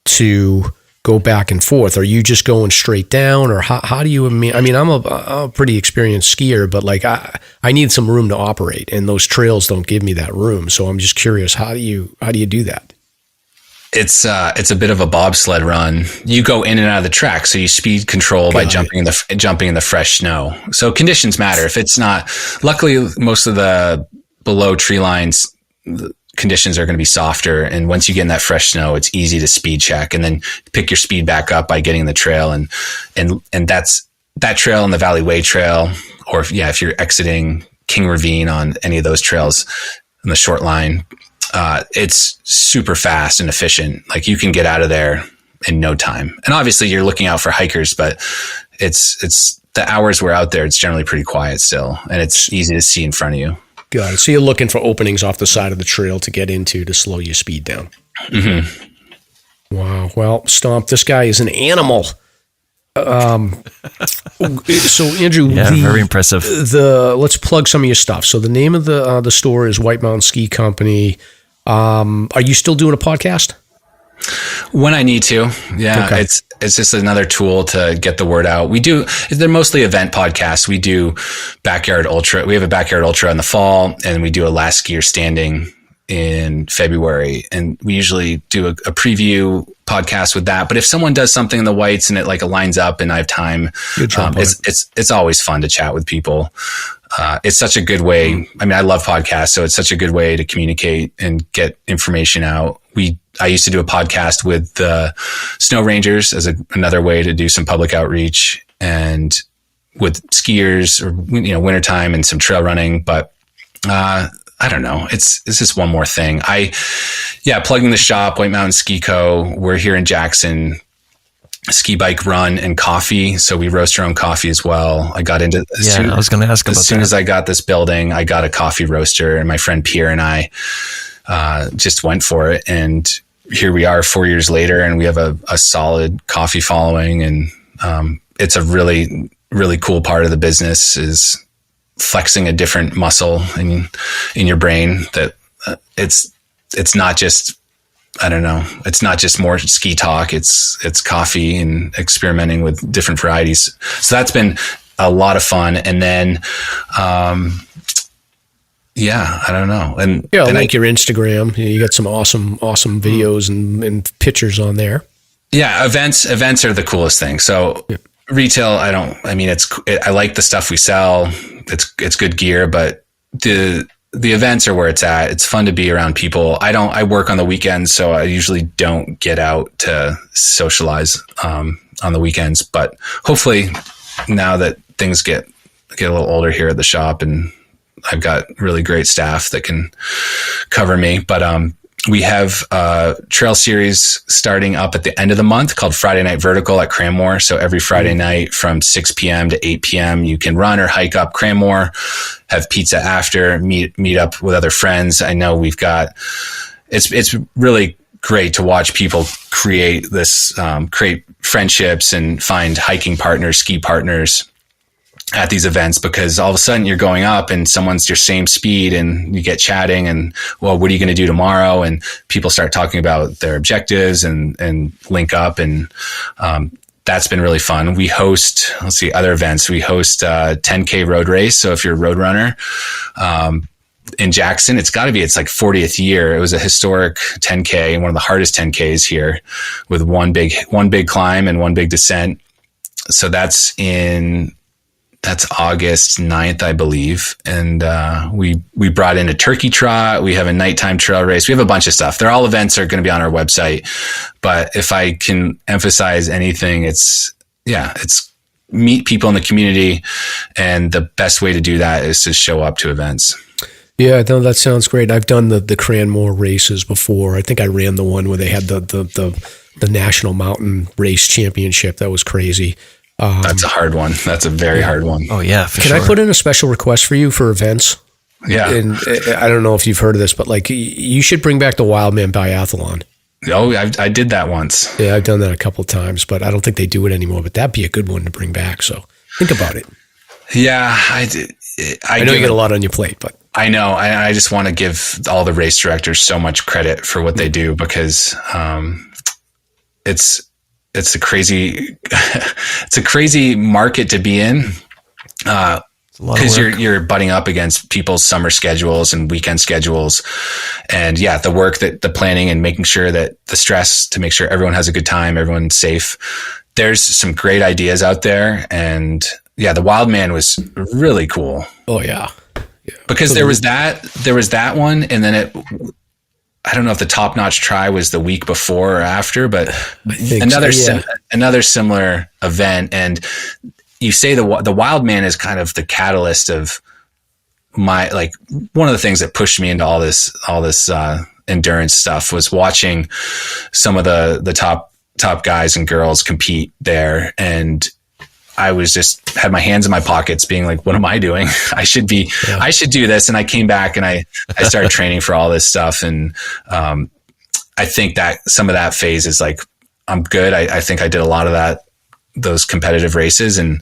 to go back and forth. Are you just going straight down, or how do you, I mean, I'm a pretty experienced skier, but like I need some room to operate, and those trails don't give me that room. So I'm just curious, how do you do that? It's a bit of a bobsled run. You go in and out of the track, so you speed control by jumping in the fresh snow. So conditions matter. If it's not, luckily most of the below tree lines, the conditions are going to be softer, and once you get in that fresh snow, it's easy to speed check and then pick your speed back up by getting the trail, and that's that trail and the Valley Way Trail, or if you're exiting King Ravine on any of those trails in the short line. It's super fast and efficient. Like you can get out of there in no time. And obviously you're looking out for hikers, but it's the hours we're out there, it's generally pretty quiet still, and it's easy to see in front of you. Got it. So you're looking for openings off the side of the trail to get into to slow your speed down. Mm-hmm. Wow. Well, Stomp, this guy is an animal. So Andrew, very impressive. Let's plug some of your stuff. So the name of the store is White Mountain Ski Company. Are you still doing a podcast? When I need to, yeah. Okay. It's just another tool to get the word out. They're mostly event podcasts. We do backyard ultra. We have a backyard ultra in the fall, and we do a last skier standing in February. And we usually do a preview podcast with that. But if someone does something in the whites and it like aligns up and I have time, it's always fun to chat with people. It's such a good way. I mean, I love podcasts, so it's such a good way to communicate and get information out. I used to do a podcast with the Snow Rangers as another way to do some public outreach, and with skiers, or wintertime and some trail running. But I don't know. It's just one more thing. Plugging the shop, White Mountain Ski Co. We're here in Jackson. Ski, bike, run, and coffee. So we roast our own coffee as well. I got into I was going to ask about that. As soon as I got this building, I got a coffee roaster, and my friend Pierre and I just went for it. And here we are 4 years later, and we have a solid coffee following. And it's a really, really cool part of the business, is flexing a different muscle in your brain. That it's not just, I don't know, it's not just more ski talk. It's coffee and experimenting with different varieties. So that's been a lot of fun. And then, I don't know. And I like your Instagram. You got some awesome videos and pictures on there. Yeah. Events are the coolest thing. So retail, I like the stuff we sell. It's good gear, but the events are where it's at. It's fun to be around people. I work on the weekends, so I usually don't get out to socialize on the weekends. But hopefully, now that things get a little older here at the shop, and I've got really great staff that can cover me. But we have a trail series starting up at the end of the month called Friday Night Vertical at Cranmore. So every Friday night from 6 p.m. to 8 p.m., you can run or hike up Cranmore, have pizza after, meet up with other friends. I know we've got, it's really great to watch people create friendships and find hiking partners, ski partners at these events, because all of a sudden you're going up and someone's your same speed, and you get chatting, and well, what are you going to do tomorrow? And people start talking about their objectives and link up. And, that's been really fun. We host, other events. We host a 10K road race. So if you're a road runner, in Jackson, it's like 40th year. It was a historic 10K, one of the hardest 10Ks here, with one big climb and one big descent. So that's August 9th, I believe. And we brought in a turkey trot. We have a nighttime trail race. We have a bunch of stuff. They're all events are going to be on our website. But if I can emphasize anything, it's meet people in the community. And the best way to do that is to show up to events. Yeah, no, that sounds great. I've done the Cranmore races before. I think I ran the one where they had the National Mountain Race Championship. That was crazy. That's a hard one. That's a very hard one. Oh yeah. Can I put in a special request for you for events? Yeah. And I don't know if you've heard of this, but like you should bring back the Wildman Biathlon. Oh, I did that once. Yeah, I've done that a couple of times, but I don't think they do it anymore. But that'd be a good one to bring back. So think about it. Yeah, I know you got a lot on your plate, but I know. I just want to give all the race directors so much credit for what they do, because it's a crazy it's a crazy market to be in. Because you're butting up against people's summer schedules and weekend schedules, and the work, that the planning and making sure that the stress to make sure everyone has a good time, everyone's safe. There's some great ideas out there, and the Wild Man was really cool. Oh yeah. Because there was that one, and then I don't know if the Top Notch Try was the week before or after, but another similar event. And you say the Wild Man is kind of the catalyst of my, like, one of the things that pushed me into all this endurance stuff was watching some of the top guys and girls compete there. And I was just had my hands in my pockets being like, what am I doing? I should do this. And I came back and I started training for all this stuff. And, I think that some of that phase is like, I'm good. I think I did a lot of those competitive races, and,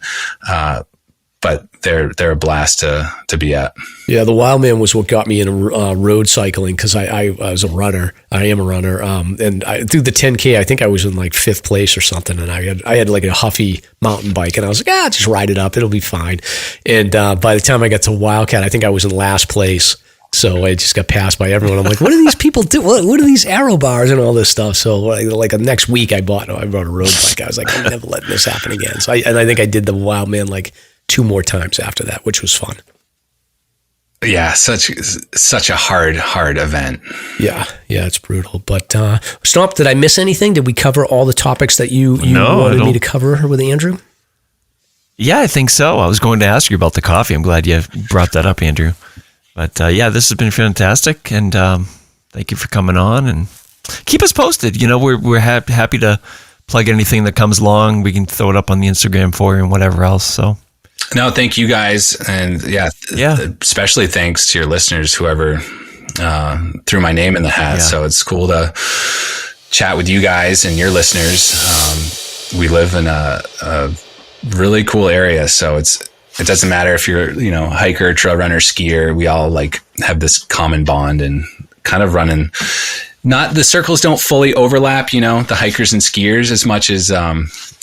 but they're a blast to be at. Yeah. The Wild Man was what got me into road cycling. Cause I was a runner. I am a runner. And through the 10K, I think I was in like 5th place or something. And I had like a Huffy mountain bike, and I was like, just ride it up. It'll be fine. And, by the time I got to Wildcat, I think I was in last place. So I just got passed by everyone. I'm like, what do these people do? What are these aero bars and all this stuff? So like the next week I bought a road bike. I was like, I'm never letting this happen again. So I think I did the Wild Man like 2 more times after that, which was fun. Yeah. Such a hard event. Yeah. It's brutal. But, Stomp, did I miss anything? Did we cover all the topics that you wanted me to cover with Andrew? Yeah, I think so. I was going to ask you about the coffee. I'm glad you brought that up, Andrew. But this has been fantastic, and thank you for coming on, and keep us posted. We're happy to plug anything that comes along. We can throw it up on the Instagram for you and whatever else. So, no, thank you guys, and especially thanks to your listeners, whoever threw my name in the hat. Yeah. So it's cool to chat with you guys and your listeners. We live in a really cool area, so it doesn't matter if you're, hiker, trail runner, skier. We all like have this common bond and kind of running. Not the circles don't fully overlap, the hikers and skiers as much as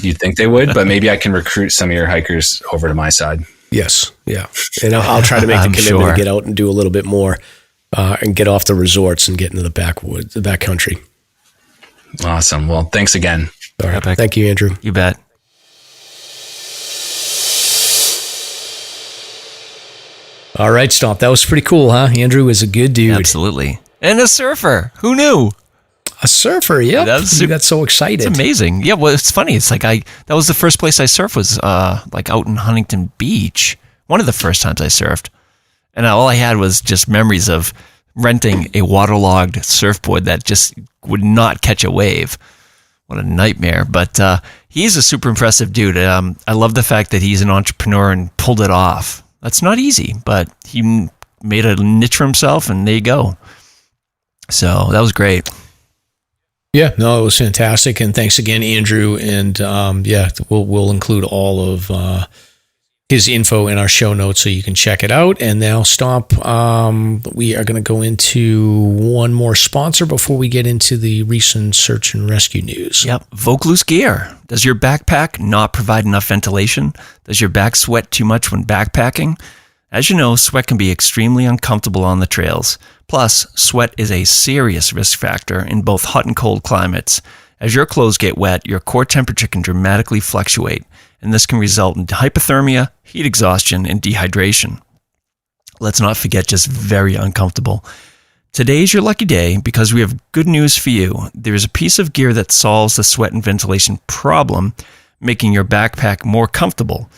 you'd think they would. But maybe I can recruit some of your hikers over to my side. Yes, yeah, and I'll try to make the commitment to get out and do a little bit more and get off the resorts and get into the backwoods, the backcountry. Awesome. Well, thanks again. All right, thank you, Andrew. You bet. All right, Stomp. That was pretty cool, huh? Andrew is a good dude. Absolutely. And a surfer. Who knew? A surfer, yep. You got so excited. It's amazing. Yeah, well, it's funny. It's like that was the first place I surfed was like out in Huntington Beach. One of the first times I surfed. And all I had was just memories of renting a waterlogged surfboard that just would not catch a wave. What a nightmare. But he's a super impressive dude. I love the fact that he's an entrepreneur and pulled it off. That's not easy, but he made a niche for himself, and there you go. So that was great. Yeah, no, it was fantastic, and thanks again, Andrew. And we'll include all of his info in our show notes so you can check it out. And now, Stomp, we are going to go into one more sponsor before we get into the recent search and rescue news. Yep, Vaucluse gear. Does your backpack not provide enough ventilation? Does your back sweat too much when backpacking? As you know, sweat can be extremely uncomfortable on the trails. Plus, sweat is a serious risk factor in both hot and cold climates. As your clothes get wet, your core temperature can dramatically fluctuate, and this can result in hypothermia, heat exhaustion, and dehydration. Let's not forget just very uncomfortable. Today is your lucky day because we have good news for you. There is a piece of gear that solves the sweat and ventilation problem, making your backpack more comfortable.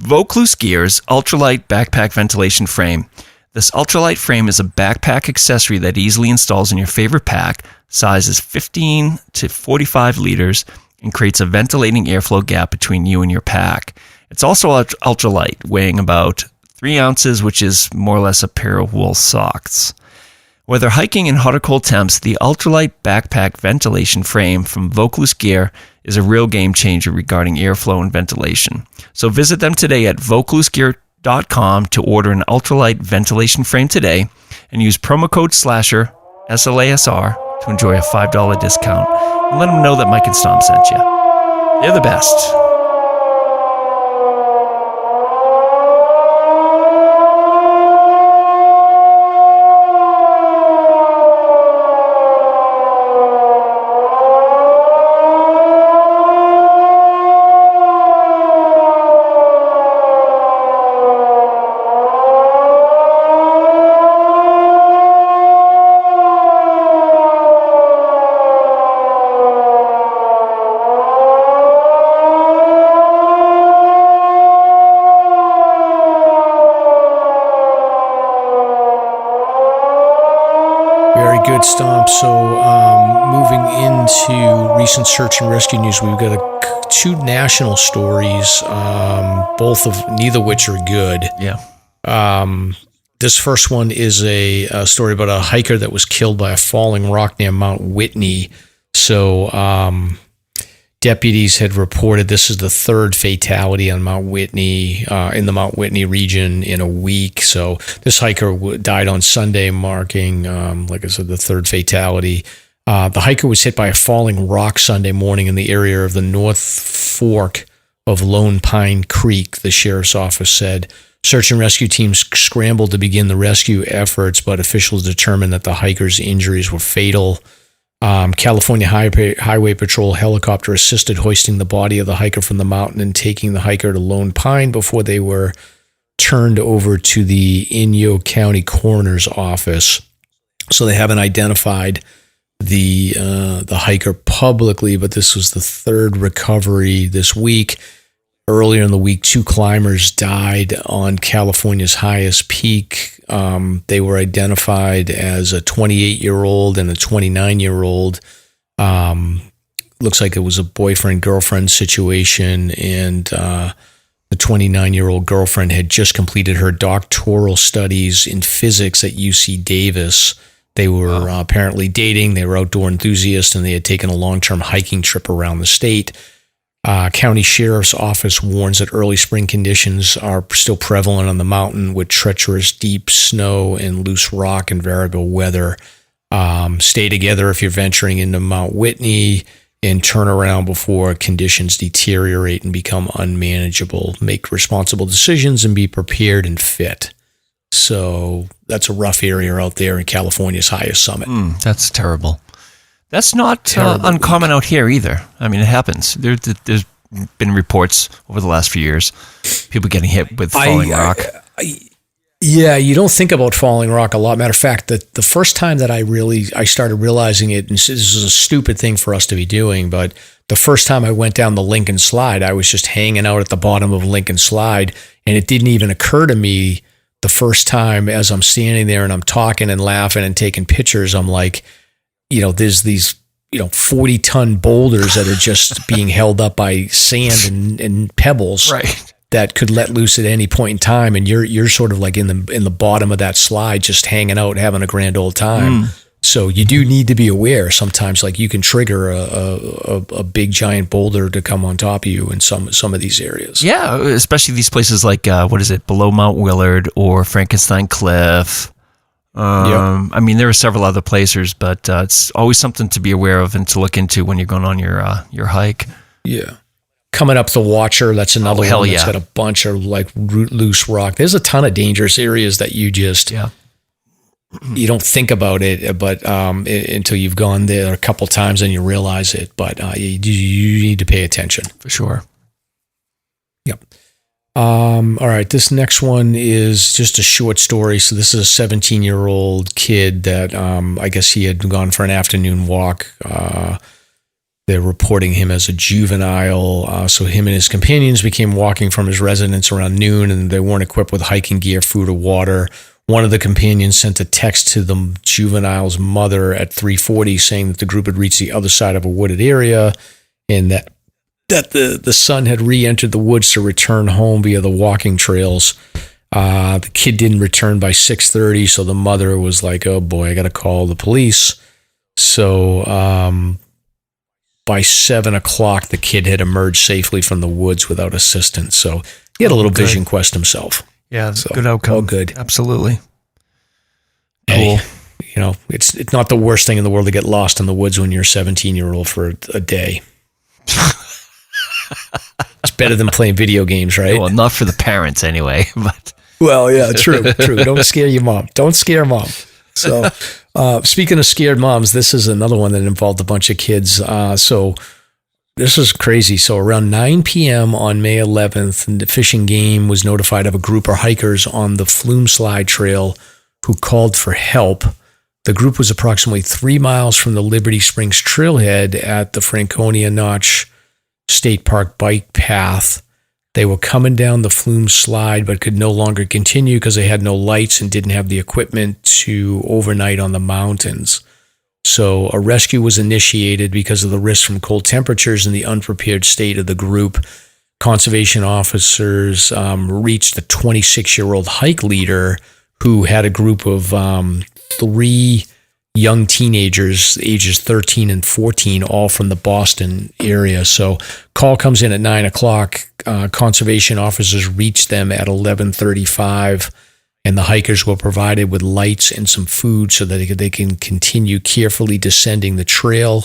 Vaucluse Gear's ultralight backpack ventilation frame. This ultralight frame is a backpack accessory that easily installs in your favorite pack, sizes 15 to 45 liters, and creates a ventilating airflow gap between you and your pack. It's also ultralight, weighing about 3 ounces, which is more or less a pair of wool socks. Whether hiking in hot or cold temps, the ultralight backpack ventilation frame from Vocalist Gear is a real game changer regarding airflow and ventilation. So visit them today at vocalistgear.com to order an ultralight ventilation frame today and use promo code SLASHER, SLASR, to enjoy a $5 discount. And let them know that Mike and Stomp sent you. They're the best. Stomp. So moving into recent search and rescue news, we've got two national stories, neither which are good. Yeah. This first one is a story about a hiker that was killed by a falling rock near Mount Whitney. So deputies had reported this is the third fatality on Mount Whitney, in the Mount Whitney region in a week. So this hiker died on Sunday, marking, like I said, the third fatality. The hiker was hit by a falling rock Sunday morning in the area of the North Fork of Lone Pine Creek, the sheriff's office said. Search and rescue teams scrambled to begin the rescue efforts, but officials determined that the hiker's injuries were fatal. California Highway Patrol helicopter assisted hoisting the body of the hiker from the mountain and taking the hiker to Lone Pine before they were turned over to the Inyo County Coroner's office. So they haven't identified the hiker publicly, but this was the third recovery this week. Earlier in the week, two climbers died on California's highest peak. They were identified as a 28-year-old and a 29-year-old. Looks like it was a boyfriend-girlfriend situation, and the 29-year-old girlfriend had just completed her doctoral studies in physics at UC Davis. They were apparently dating. They were outdoor enthusiasts, and they had taken a long-term hiking trip around the state. County Sheriff's Office warns that early spring conditions are still prevalent on the mountain with treacherous deep snow and loose rock and variable weather. Stay together if you're venturing into Mount Whitney, and turn around before conditions deteriorate and become unmanageable. Make responsible decisions and be prepared and fit. So that's a rough area out there in California's highest summit. That's terrible. That's not uncommon out here either. I mean, it happens. There's been reports over the last few years, people getting hit with falling rock. Yeah, you don't think about falling rock a lot. Matter of fact, the first time that I started realizing it, and this is a stupid thing for us to be doing, but the first time I went down the Lincoln Slide, I was just hanging out at the bottom of Lincoln Slide, and it didn't even occur to me the first time as I'm standing there and I'm talking and laughing and taking pictures, I'm like, there's these, 40-ton boulders that are just being held up by sand and pebbles, right, that could let loose at any point in time, and you're sort of like in the bottom of that slide, just hanging out, having a grand old time. So you do need to be aware. Sometimes, like, you can trigger a big giant boulder to come on top of you in some of these areas. Yeah, especially these places like below Mount Willard or Frankenstein Cliff. I mean, there are several other places, but it's always something to be aware of and to look into when you're going on your hike. Yeah. Coming up the Watcher, that's another one that's got a bunch of like loose rock. There's a ton of dangerous areas that you just you don't think about it, but until you've gone there a couple times and you realize it. But you need to pay attention for sure. Yep. All right, this next one is just a short story. So this is a 17-year-old kid that I guess he had gone for an afternoon walk. They're reporting him as a juvenile. So him and his companions began walking from his residence around noon, and they weren't equipped with hiking gear, food, or water. One of the companions sent a text to the juvenile's mother at 3:40 saying that the group had reached the other side of a wooded area and that the son had re-entered the woods to return home via the walking trails. The kid didn't return by 6:30, so the mother was like, oh boy, I got to call the police. So by 7 o'clock, the kid had emerged safely from the woods without assistance. So he had a little vision quest himself. Yeah, so, good outcome. All good. Absolutely. Cool. Hey, it's not the worst thing in the world to get lost in the woods when you're a 17-year-old for a day. It's better than playing video games, right? Well, not for the parents anyway. But well, yeah, true. Don't scare your mom. Don't scare mom. So, speaking of scared moms, this is another one that involved a bunch of kids. So this is crazy. So around 9 p.m. on May 11th, the Fish and Game was notified of a group of hikers on the Flume Slide trail who called for help. The group was approximately 3 miles from the Liberty Springs trailhead at the Franconia Notch State Park bike path. They were coming down the Flume Slide, but could no longer continue because they had no lights and didn't have the equipment to overnight on the mountains. So a rescue was initiated because of the risk from cold temperatures and the unprepared state of the group. Conservation officers reached the 26-year-old hike leader who had a group of 3 young teenagers, ages 13 and 14, all from the Boston area. So call comes in at 9 o'clock. Conservation officers reached them at 11:35, and the hikers were provided with lights and some food so that they can continue carefully descending the trail.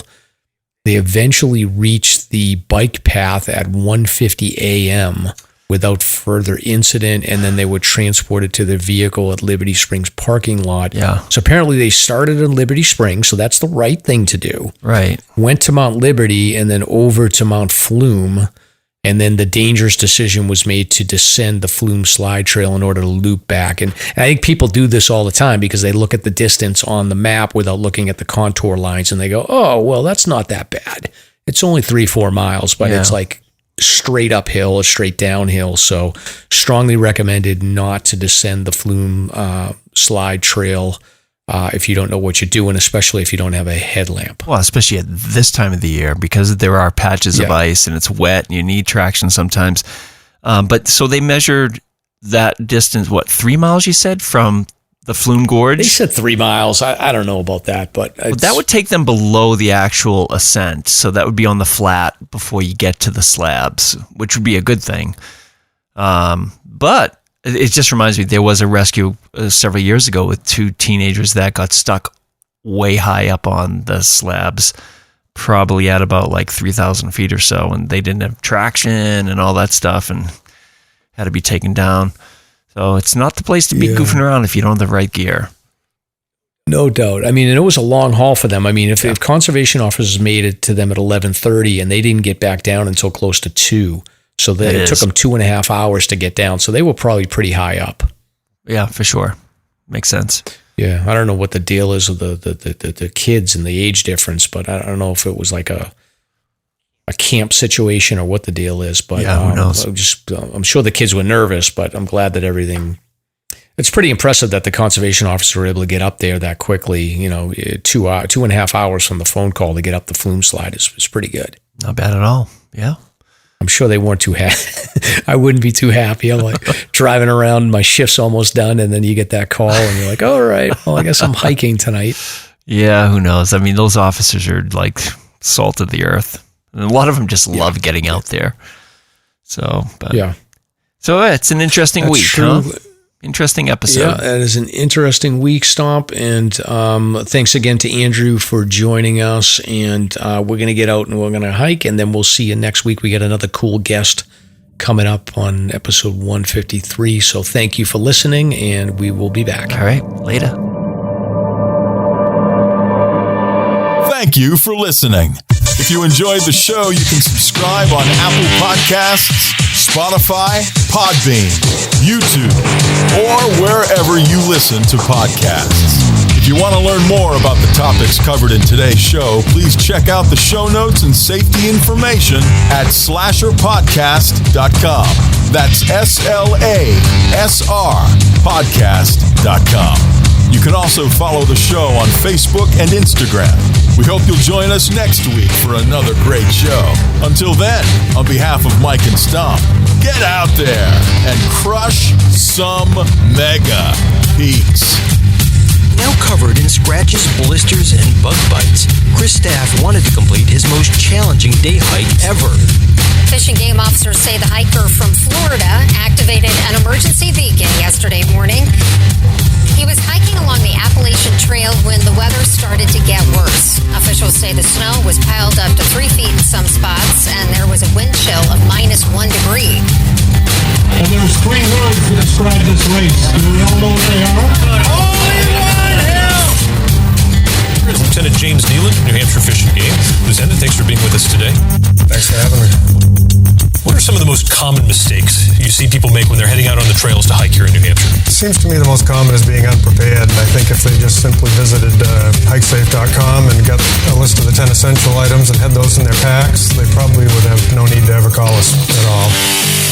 They eventually reached the bike path at 1:50 a.m. without further incident, and then they were transported to their vehicle at Liberty Springs parking lot. Yeah. So apparently they started in Liberty Springs, so that's the right thing to do. Right. Went to Mount Liberty and then over to Mount Flume, and then the dangerous decision was made to descend the Flume Slide trail in order to loop back. And I think people do this all the time because they look at the distance on the map without looking at the contour lines, and they go, oh, well, that's not that bad. It's only 3-4 miles, but it's like straight uphill or straight downhill. So strongly recommended not to descend the Flume Slide trail if you don't know what you're doing, especially if you don't have a headlamp. Well, especially at this time of the year, because there are patches of ice and it's wet and you need traction sometimes. But so they measured that distance, 3 miles you said, from the Flume Gorge? They said 3 miles. I don't know about that, but that would take them below the actual ascent. So that would be on the flat before you get to the slabs, which would be a good thing. But it just reminds me, there was a rescue several years ago with 2 teenagers that got stuck way high up on the slabs, probably at about 3,000 feet or so, and they didn't have traction and all that stuff and had to be taken down. So it's not the place to be goofing around if you don't have the right gear. No doubt. I mean, and it was a long haul for them. I mean, if conservation officers made it to them at 11:30 and they didn't get back down until close to 2, so it took them 2.5 hours to get down. So they were probably pretty high up. Yeah, for sure. Makes sense. Yeah, I don't know what the deal is with the kids and the age difference, but I don't know if it was like a camp situation or what the deal is. But who knows? I'm sure the kids were nervous, but I'm glad that it's pretty impressive that the conservation officers were able to get up there that quickly. 2.5 hours from the phone call to get up the Flume Slide is pretty good. Not bad at all. Yeah. I'm sure they weren't too happy. I wouldn't be too happy. I'm driving around, my shift's almost done, and then you get that call and you're like, all right, well, I guess I'm hiking tonight. Yeah, who knows? I mean, those officers are like salt of the earth. And a lot of them just love getting out there. So, So it's an interesting week, true. Huh? Interesting episode. Yeah, it is an interesting week, Stomp. And thanks again to Andrew for joining us. And we're going to get out and we're going to hike. And then we'll see you next week. We got another cool guest coming up on episode 153. So thank you for listening, and we will be back. All right, later. Thank you for listening. If you enjoyed the show, you can subscribe on Apple Podcasts, Spotify, Podbean, YouTube, or wherever you listen to podcasts. If you want to learn more about the topics covered in today's show, please check out the show notes and safety information at SLASRPodcast.com. That's SLASR podcast.com. You can also follow the show on Facebook and Instagram. We hope you'll join us next week for another great show. Until then, on behalf of Mike and Stomp, get out there and crush some mega peaks. Now covered in scratches, blisters, and bug bites, Chris Staff wanted to complete his most challenging day hike ever. Fish and Game officers say the hiker from Florida activated an emergency beacon yesterday morning. He was hiking along the Appalachian Trail when the weather started to get worse. Officials say the snow was piled up to 3 feet in some spots, and there was a wind chill of -1 degree. And there's 3 words to describe this race. Do we all know what they are? Only one hill! Lieutenant James Nealon, New Hampshire Fish and Game. Lieutenant, thanks for being with us today. Thanks for having me. What are some of the most common mistakes you see people make when they're heading out on the trails to hike here in New Hampshire? It seems to me the most common is being unprepared, and I think if they just simply visited hikesafe.com and got a list of the 10 essential items and had those in their packs, they probably would have no need to ever call us at all.